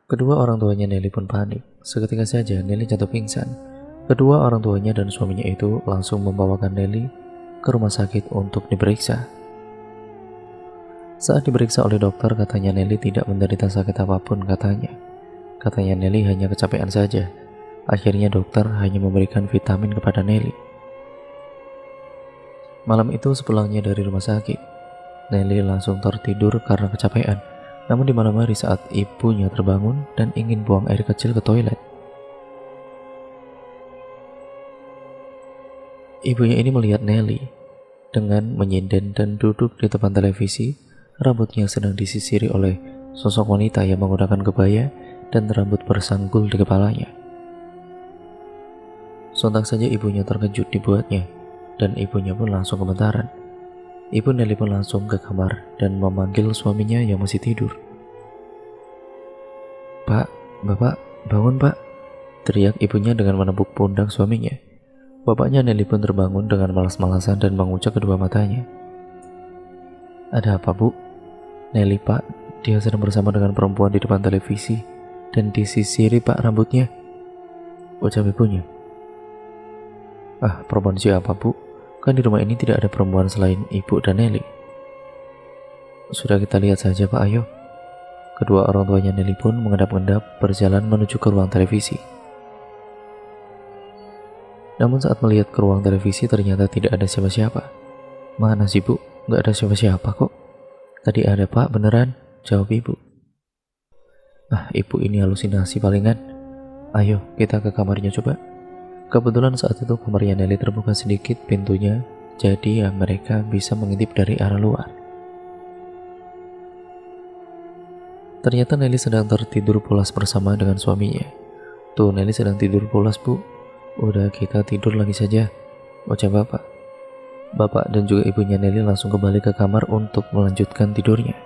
Kedua orang tuanya Nelly pun panik. Seketika saja Nelly jatuh pingsan. Kedua orang tuanya dan suaminya itu langsung membawakan Nelly ke rumah sakit untuk diperiksa. Saat diperiksa oleh dokter, katanya Nelly tidak menderita sakit apapun. Katanya Nelly hanya kecapean saja. Akhirnya dokter hanya memberikan vitamin kepada Nelly. Malam itu sepulangnya dari rumah sakit, Nelly langsung tertidur karena kecapean. Namun di malam hari saat ibunya terbangun dan ingin buang air kecil ke toilet, ibunya ini melihat Nelly dengan menyindan dan duduk di depan televisi. Rambutnya sedang disisiri oleh sosok wanita yang menggunakan kebaya dan rambut bersanggul di kepalanya. Sontak saja ibunya terkejut dibuatnya, dan ibunya pun langsung gemetaran. Ibu Nelly pun langsung ke kamar dan memanggil suaminya yang masih tidur. "Pak, Bapak, bangun Pak," teriak ibunya dengan menepuk pundak suaminya. Bapaknya Nelly pun terbangun dengan malas-malasan dan mengucap kedua matanya. "Ada apa, Bu?" "Nelly, Pak, dia sedang bersama dengan perempuan di depan televisi dan disisiri Pak rambutnya," ucap ibunya. Perempuan siapa, Bu? Kan di rumah ini tidak ada perempuan selain ibu dan Nelly." "Sudah kita lihat saja Pak, ayo." Kedua orang tuanya Nelly pun mengendap-endap berjalan menuju ke ruang televisi. Namun saat melihat ke ruang televisi ternyata tidak ada siapa-siapa. "Mana sih Bu? Nggak ada siapa-siapa kok." "Tadi ada Pak, beneran," jawab ibu. Ibu ini halusinasi palingan. Ayo kita ke kamarnya coba." Kebetulan saat itu kamarnya Nelly terbuka sedikit pintunya, jadi mereka bisa mengintip dari arah luar. Ternyata Nelly sedang tertidur pulas bersama dengan suaminya. "Tuh, Nelly sedang tidur pulas, Bu. Udah kita tidur lagi saja," ucap bapak. Bapak dan juga ibunya Nelly langsung kembali ke kamar untuk melanjutkan tidurnya.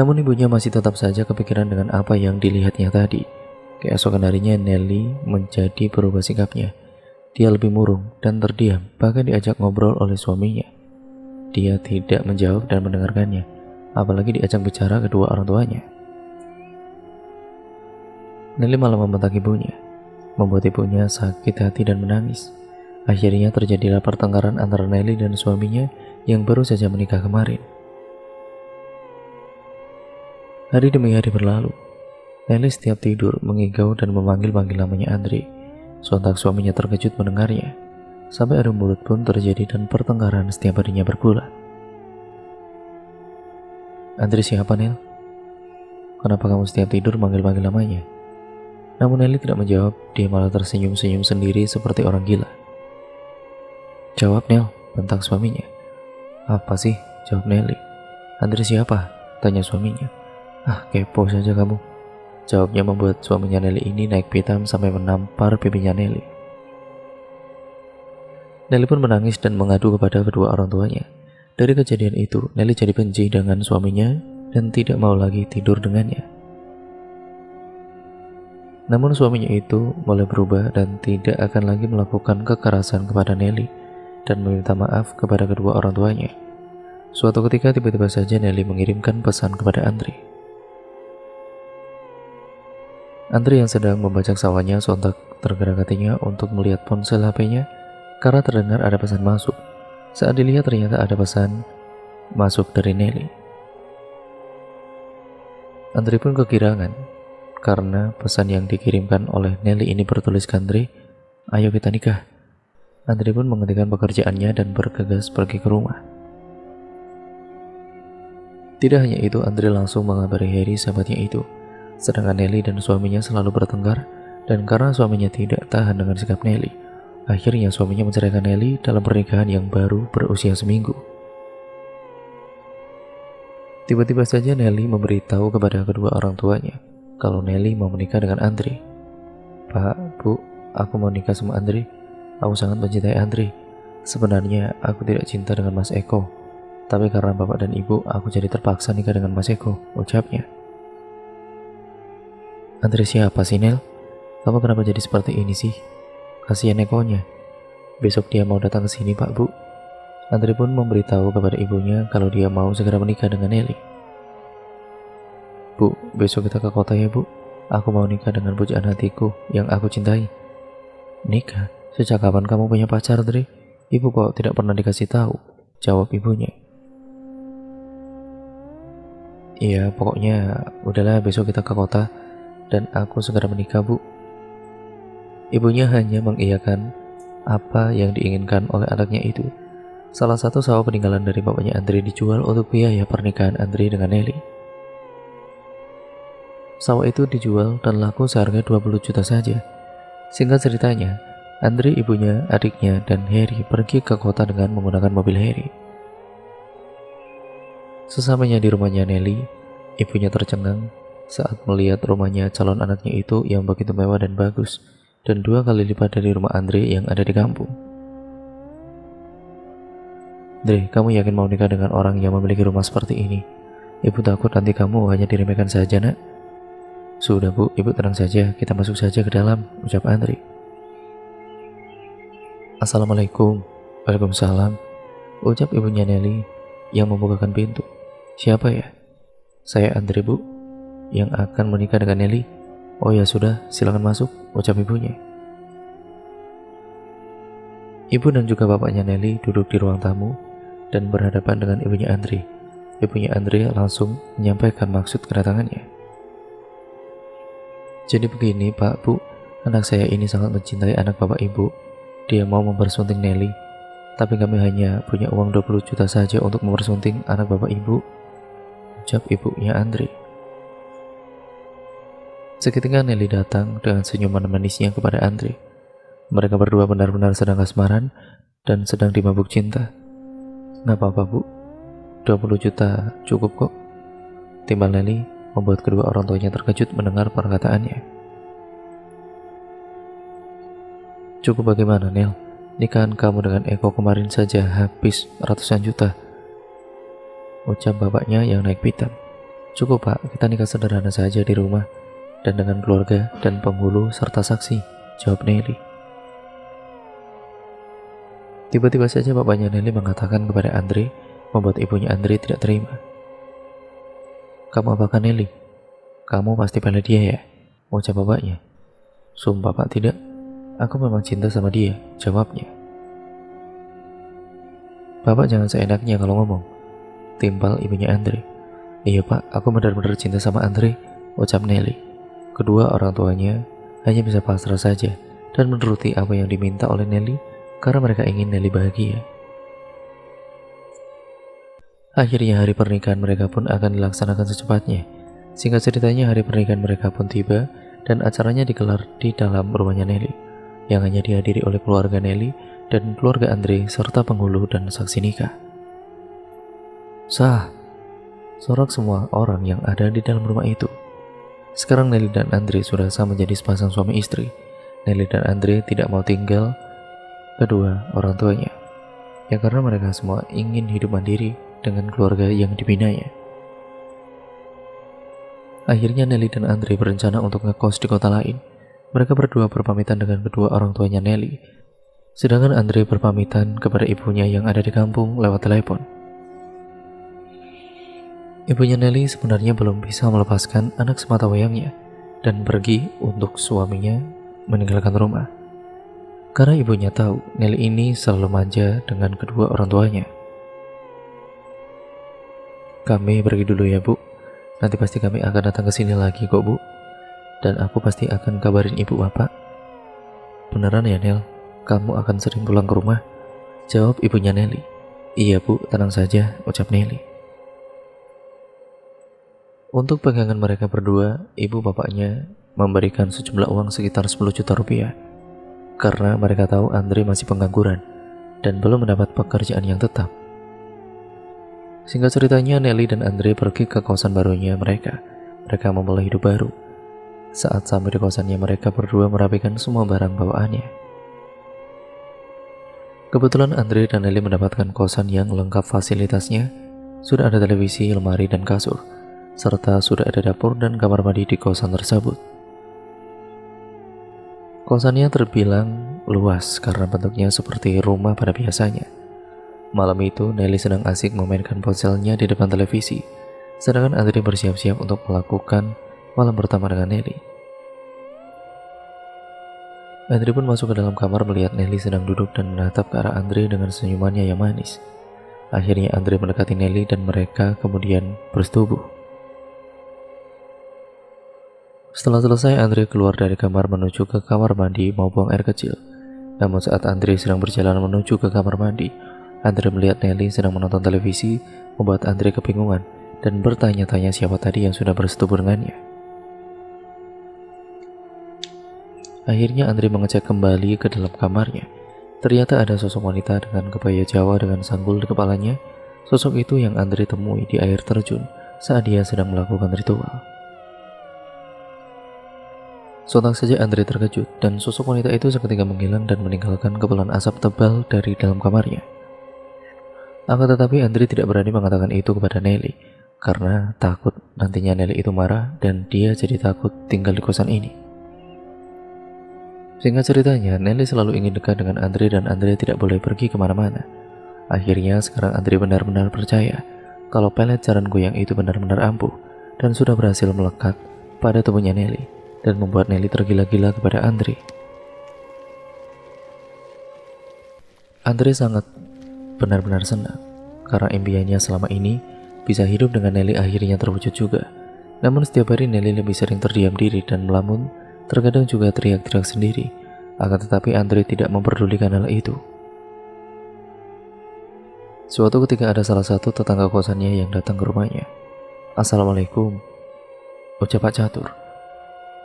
Namun ibunya masih tetap saja kepikiran dengan apa yang dilihatnya tadi. Keesokan harinya Nelly menjadi berubah sikapnya. Dia lebih murung dan terdiam, bahkan diajak ngobrol oleh suaminya. Dia tidak menjawab dan mendengarkannya, apalagi diajak bicara kedua orang tuanya. Nelly malah membentak ibunya, membuat ibunya sakit hati dan menangis. Akhirnya terjadilah pertengkaran antara Nelly dan suaminya yang baru saja menikah kemarin. Hari demi hari berlalu. Nelly setiap tidur mengigau dan memanggil-panggil namanya Andre. Sontak suaminya terkejut mendengarnya. Sampai adu mulut pun terjadi dan pertengkaran setiap harinya berbulan. "Andre siapa, Nel? Kenapa kamu setiap tidur manggil-panggil namanya?" Namun Nelly tidak menjawab, dia malah tersenyum-senyum sendiri seperti orang gila. "Jawab, Nel," bentak suaminya. "Apa sih?" jawab Nelly. "Andre siapa?" tanya suaminya. Kepo saja kamu," jawabnya membuat suaminya Nelly ini naik pitam sampai menampar pipinya Nelly. Nelly pun menangis dan mengadu kepada kedua orang tuanya. Dari kejadian itu, Nelly jadi benci dengan suaminya dan tidak mau lagi tidur dengannya. Namun suaminya itu mulai berubah dan tidak akan lagi melakukan kekerasan kepada Nelly dan meminta maaf kepada kedua orang tuanya. Suatu ketika tiba-tiba saja Nelly mengirimkan pesan kepada Andre. Andre yang sedang membajak sawahnya sontak tergerak hatinya untuk melihat ponsel HP-nya karena terdengar ada pesan masuk. Saat dilihat ternyata ada pesan masuk dari Nelly. Andre pun kegirangan karena pesan yang dikirimkan oleh Nelly ini bertuliskan, "Andre, ayo kita nikah." Andre pun menghentikan pekerjaannya dan bergegas pergi ke rumah. Tidak hanya itu, Andre langsung mengabari Harry sahabatnya itu. Sedangkan Nelly dan suaminya selalu bertengkar, dan karena suaminya tidak tahan dengan sikap Nelly, akhirnya suaminya menceraikan Nelly dalam pernikahan yang baru berusia seminggu. Tiba-tiba saja Nelly memberitahu kepada kedua orang tuanya kalau Nelly mau menikah dengan Andre. "Pak, Bu, aku mau nikah sama Andre. Aku sangat mencintai Andre. Sebenarnya aku tidak cinta dengan Mas Eko, tapi karena bapak dan ibu aku jadi terpaksa nikah dengan Mas Eko," ucapnya. "Andre siapa sih, Nel? Kamu kenapa jadi seperti ini sih? Kasihan Ekonya. Besok dia mau datang ke sini, Pak, Bu." Andre pun memberitahu kepada ibunya kalau dia mau segera menikah dengan Nelly. "Bu, besok kita ke kota ya, Bu. Aku mau nikah dengan pujaan hatiku yang aku cintai." "Nikah? Sejak kapan kamu punya pacar, Andre? Ibu kok tidak pernah dikasih tahu?" jawab ibunya. "Iya, pokoknya udahlah, besok kita ke kota dan aku segera menikah, Bu." Ibunya hanya mengiyakan apa yang diinginkan oleh anaknya itu. Salah satu sawah peninggalan dari bapaknya Andre dijual untuk biaya pernikahan Andre dengan Nelly. Sawah itu dijual dan laku seharga 20 juta saja. Singkat ceritanya, Andre, ibunya, adiknya, dan Harry pergi ke kota dengan menggunakan mobil Harry. Sesampainya di rumahnya Nelly, ibunya tercengang saat melihat rumahnya calon anaknya itu yang begitu mewah dan bagus, dan 2 kali lipat dari rumah Andre yang ada di kampung. "Andre, kamu yakin mau nikah dengan orang yang memiliki rumah seperti ini? Ibu takut nanti kamu hanya diremehkan saja, Nak." "Sudah, Bu, ibu tenang saja, kita masuk saja ke dalam," ucap Andre. "Assalamualaikum." "Waalaikumsalam," ucap ibunya Nelly yang membukakan pintu. "Siapa ya?" "Saya Andre, Bu, yang akan menikah dengan Nelly." "Oh ya sudah, silakan masuk," ucap ibunya. Ibu dan juga bapaknya Nelly duduk di ruang tamu dan berhadapan dengan ibunya Andre. Ibunya Andre langsung menyampaikan maksud kedatangannya. "Jadi begini, Pak, Bu, anak saya ini sangat mencintai anak bapak ibu. Dia mau mempersunting Nelly, tapi kami hanya punya uang 20 juta saja untuk mempersunting anak bapak ibu," ucap ibunya Andre. Seketika Nelly datang dengan senyuman manisnya kepada Andre. Mereka berdua benar-benar sedang kasmaran dan sedang dimabuk cinta. "Nggak apa-apa, Bu, 20 juta cukup kok," timbal Nelly, membuat kedua orang tuanya terkejut mendengar perkataannya. "Cukup bagaimana, Nel? Nikahan kamu dengan Eko kemarin saja habis ratusan juta," ucap bapaknya yang naik pitam. "Cukup, Pak, kita nikah sederhana saja di rumah dan dengan keluarga dan penghulu serta saksi," jawab Nelly. Tiba-tiba saja bapaknya Nelly mengatakan kepada Andre, membuat ibunya Andre tidak terima. "Kamu apakan Nelly? Kamu pasti pilih dia ya?" ucap bapaknya. "Sumpah, Pak, tidak. Aku memang cinta sama dia," jawabnya. "Bapak jangan seenaknya kalau ngomong," timpal ibunya Andre. "Iya, Pak, aku benar-benar cinta sama Andre," ucap Nelly. Kedua orang tuanya hanya bisa pasrah saja dan menuruti apa yang diminta oleh Nelly karena mereka ingin Nelly bahagia. Akhirnya hari pernikahan mereka pun akan dilaksanakan secepatnya. Singkat ceritanya, hari pernikahan mereka pun tiba dan acaranya digelar di dalam rumahnya Nelly, yang hanya dihadiri oleh keluarga Nelly dan keluarga Andre serta penghulu dan saksi nikah. Sah, sorak semua orang yang ada di dalam rumah itu. Sekarang Nelly dan Andre sudah sah menjadi sepasang suami istri. Nelly dan Andre tidak mau tinggal kedua orang tuanya, ya karena mereka semua ingin hidup mandiri dengan keluarga yang dibinanya. Akhirnya Nelly dan Andre berencana untuk ngekos di kota lain. Mereka berdua berpamitan dengan kedua orang tuanya Nelly. Sedangkan Andre berpamitan kepada ibunya yang ada di kampung lewat telepon. Ibunya Nelly sebenarnya belum bisa melepaskan anak semata wayangnya dan pergi untuk suaminya meninggalkan rumah. Karena ibunya tahu Nelly ini selalu manja dengan kedua orang tuanya. Kami pergi dulu ya bu, nanti pasti kami akan datang ke sini lagi kok bu. Dan aku pasti akan kabarin ibu bapak. Beneran ya Nel, kamu akan sering pulang ke rumah? Jawab ibunya Nelly. Iya bu, tenang saja, ucap Nelly. Untuk pegangan mereka berdua, ibu bapaknya memberikan sejumlah uang sekitar 10 juta rupiah. Karena mereka tahu Andre masih pengangguran dan belum mendapat pekerjaan yang tetap. Singkat ceritanya, Nelly dan Andre pergi ke kosan barunya mereka. Mereka memulai hidup baru. Saat sampai di kosannya, mereka berdua merapikan semua barang bawaannya. Kebetulan Andre dan Nelly mendapatkan kosan yang lengkap fasilitasnya. Sudah ada televisi, lemari, dan kasur, serta sudah ada dapur dan kamar mandi di kosan tersebut. Kosannya terbilang luas karena bentuknya seperti rumah pada biasanya. Malam itu, Nelly sedang asik memainkan ponselnya di depan televisi, sedangkan Andre bersiap-siap untuk melakukan malam pertama dengan Nelly. Andre pun masuk ke dalam kamar melihat Nelly sedang duduk dan menatap ke arah Andre dengan senyumannya yang manis. Akhirnya Andre mendekati Nelly dan mereka kemudian bersetubuh. Setelah selesai, Andre keluar dari kamar menuju ke kamar mandi mau buang air kecil. Namun saat Andre sedang berjalan menuju ke kamar mandi, Andre melihat Nelly sedang menonton televisi, membuat Andre kebingungan dan bertanya-tanya siapa tadi yang sudah bersetubuh dengannya. Akhirnya Andre mengecek kembali ke dalam kamarnya. Ternyata ada sosok wanita dengan kebaya Jawa dengan sanggul di kepalanya. Sosok itu yang Andre temui di air terjun saat dia sedang melakukan ritual. Sontak saja Andre terkejut dan sosok wanita itu seketika menghilang dan meninggalkan kepulan asap tebal dari dalam kamarnya. Akan tetapi Andre tidak berani mengatakan itu kepada Nelly karena takut nantinya Nelly itu marah dan dia jadi takut tinggal di kosan ini. Singkat ceritanya, Nelly selalu ingin dekat dengan Andre dan Andre tidak boleh pergi kemana-mana. Akhirnya sekarang Andre benar-benar percaya kalau pelet jaran goyang itu benar-benar ampuh dan sudah berhasil melekat pada tubuhnya Nelly dan membuat Nelly tergila-gila kepada Andre. Andre sangat benar-benar senang karena impiannya selama ini bisa hidup dengan Nelly akhirnya terwujud juga. Namun setiap hari Nelly lebih sering terdiam diri dan melamun, terkadang juga teriak-teriak sendiri. Akan tetapi Andre tidak memperdulikan hal itu. Suatu ketika ada salah satu tetangga kosannya yang datang ke rumahnya. Assalamualaikum, ucap Pak Catur.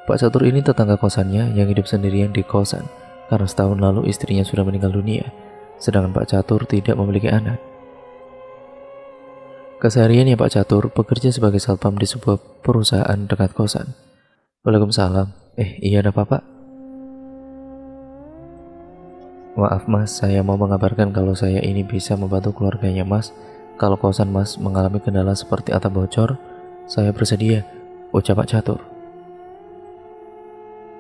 Pak Catur ini tetangga kosannya yang hidup sendirian di kosan karena setahun lalu istrinya sudah meninggal dunia, sedangkan Pak Catur tidak memiliki anak. Kesehariannya Pak Catur bekerja sebagai satpam di sebuah perusahaan dekat kosan. Waalaikumsalam. Iya ada apa pak? Maaf mas, saya mau mengabarkan kalau saya ini bisa membantu keluarganya mas. Kalau kosan mas mengalami kendala seperti atap bocor, saya bersedia, ucap Pak Catur.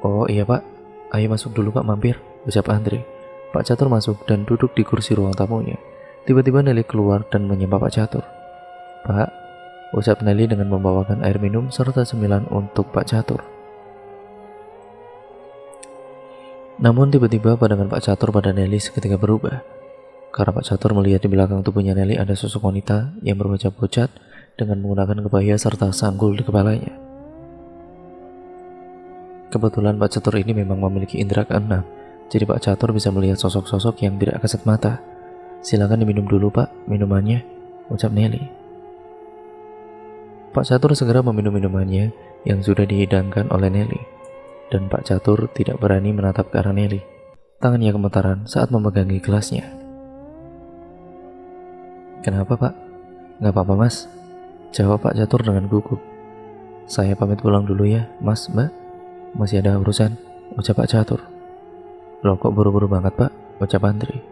Oh iya pak, ayo masuk dulu pak, mampir, ucap Andre. Pak Catur masuk dan duduk di kursi ruang tamunya. Tiba-tiba Nelly keluar dan menyapa Pak Catur. Pak, ucap Nelly dengan membawakan air minum serta cemilan untuk Pak Catur. Namun tiba-tiba pandangan Pak Catur pada Nelly seketika berubah. Karena Pak Catur melihat di belakang tubuhnya Nelly ada sosok wanita yang berwajah pucat dengan menggunakan kebaya serta sanggul di kepalanya. Kebetulan Pak Catur ini memang memiliki indera keenam, jadi Pak Catur bisa melihat sosok-sosok yang tidak kasat mata. Silakan diminum dulu pak, minumannya, ucap Nelly. Pak Catur segera meminum minumannya yang sudah dihidangkan oleh Nelly. Dan Pak Catur tidak berani menatap ke arah Nelly. Tangannya gemetaran saat memegangi gelasnya. Kenapa pak? Gak apa-apa mas, jawab Pak Catur dengan gugup. Saya pamit pulang dulu ya mas, mbak. Masih ada urusan, ucap Pak Catur. Loh kok buru-buru banget pak, ucap Andre.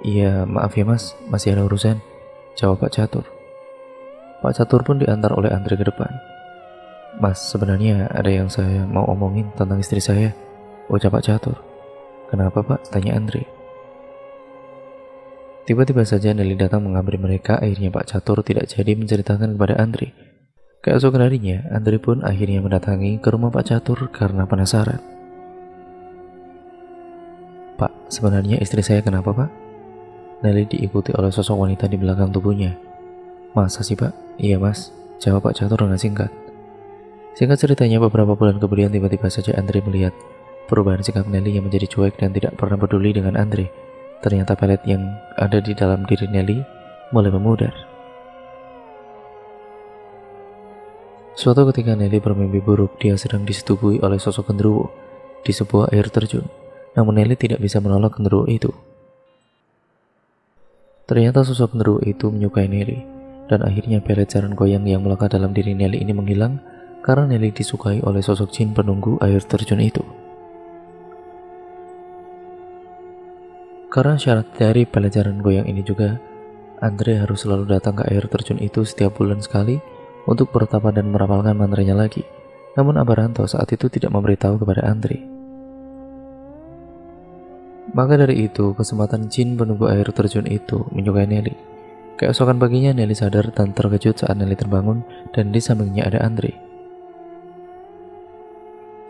Iya maaf ya mas, masih ada urusan, jawab Pak Catur. Pak Catur pun diantar oleh Andre ke depan. Mas, sebenarnya ada yang saya mau omongin tentang istri saya, ucap Pak Catur. "Kenapa Pak?" tanya Andre. Tiba-tiba saja Nelly datang menghampiri mereka. Akhirnya Pak Catur tidak jadi menceritakan kepada Andre. Keesokan harinya, Andre pun akhirnya mendatangi ke rumah Pak Catur karena penasaran. "Pak, sebenarnya istri saya kenapa Pak?" Nelly diikuti oleh sosok wanita di belakang tubuhnya. "Masa sih Pak?" "Iya Mas," jawab Pak Catur dengan singkat. Singkat ceritanya, beberapa bulan kemudian tiba-tiba saja Andre melihat perubahan sikap Nelly yang menjadi cuek dan tidak pernah peduli dengan Andre. Ternyata pelet yang ada di dalam diri Nelly mulai memudar. Suatu ketika Nelly bermimpi buruk, dia sedang disetubuhi oleh sosok genderuwo di sebuah air terjun. Namun Nelly tidak bisa menolak genderuwo itu. Ternyata sosok genderuwo itu menyukai Nelly, dan akhirnya pelet jaran goyang yang melekat dalam diri Nelly ini menghilang karena Nelly disukai oleh sosok jin penunggu air terjun itu. Karena syarat dari pelajaran goyang ini juga, Andre harus selalu datang ke air terjun itu setiap bulan sekali untuk bertapa dan merapalkan mantranya lagi. Namun Amaranto saat itu tidak memberitahu kepada Andre. Maka dari itu, kesempatan jin penunggu air terjun itu menyukai Nelly. Keesokan paginya Nelly sadar dan terkejut saat Nelly terbangun dan di sampingnya ada Andre.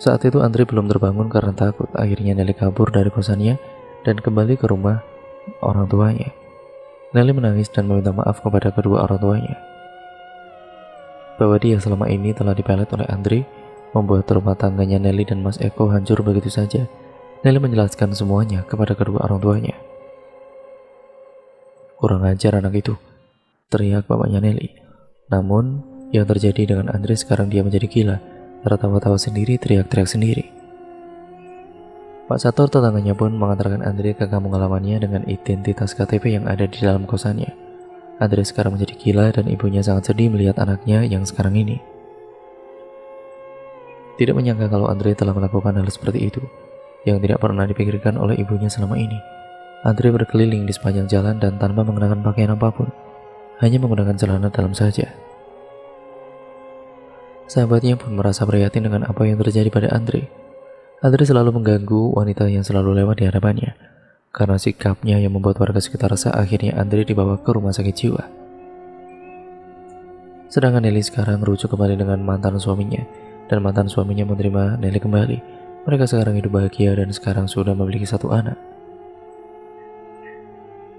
Saat itu Andre belum terbangun karena takut. Akhirnya Nelly kabur dari kosannya dan kembali ke rumah orang tuanya. Nelly menangis dan meminta maaf kepada kedua orang tuanya bahwa dia selama ini telah dipelet oleh Andre, membuat rumah tangganya Nelly dan Mas Eko hancur begitu saja. Nelly menjelaskan semuanya kepada kedua orang tuanya. "Kurang ajar anak itu," teriak bapaknya Nelly. Namun yang terjadi dengan Andre sekarang, dia menjadi gila, tertawa-tawa sendiri, teriak-teriak sendiri. Pak Catur tetangganya pun mengantarkan Andre ke kampung halamannya dengan identitas KTP yang ada di dalam kosannya. Andre sekarang menjadi gila dan ibunya sangat sedih melihat anaknya yang sekarang ini. Tidak menyangka kalau Andre telah melakukan hal seperti itu, yang tidak pernah dipikirkan oleh ibunya selama ini. Andre berkeliling di sepanjang jalan dan tanpa mengenakan pakaian apapun, hanya menggunakan celana dalam saja. Sahabatnya pun merasa prihatin dengan apa yang terjadi pada Andre. Andre selalu mengganggu wanita yang selalu lewat di hadapannya. Karena sikapnya yang membuat warga sekitar resah, akhirnya Andre dibawa ke rumah sakit jiwa. Sedangkan Nelly sekarang rujuk kembali dengan mantan suaminya, dan mantan suaminya menerima Nelly kembali. Mereka sekarang hidup bahagia dan sekarang sudah memiliki satu anak.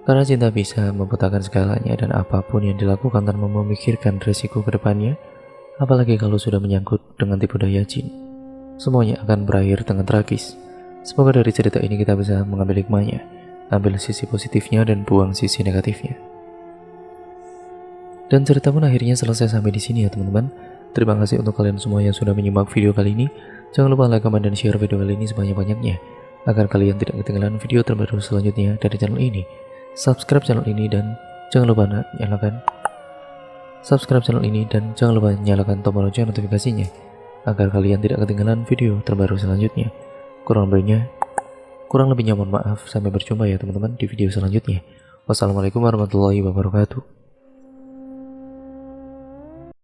Karena cinta bisa membutakan segalanya, dan apapun yang dilakukan tanpa memikirkan resiko ke depannya, apalagi kalau sudah menyangkut dengan tipu daya jin, semuanya akan berakhir dengan tragis. Semoga dari cerita ini kita bisa mengambil hikmahnya, ambil sisi positifnya dan buang sisi negatifnya. Dan cerita pun akhirnya selesai sampai di sini ya teman-teman. Terima kasih untuk kalian semua yang sudah menyimak video kali ini. Jangan lupa like, comment, dan share video kali ini sebanyak-banyaknya agar kalian tidak ketinggalan video terbaru selanjutnya dari channel ini. Subscribe channel ini dan jangan lupa nyalakan nyalakan tombol lonceng notifikasinya agar kalian tidak ketinggalan video terbaru selanjutnya. Kurang lebihnya mohon maaf. Sampai berjumpa ya teman-teman di video selanjutnya. Wassalamualaikum warahmatullahi wabarakatuh.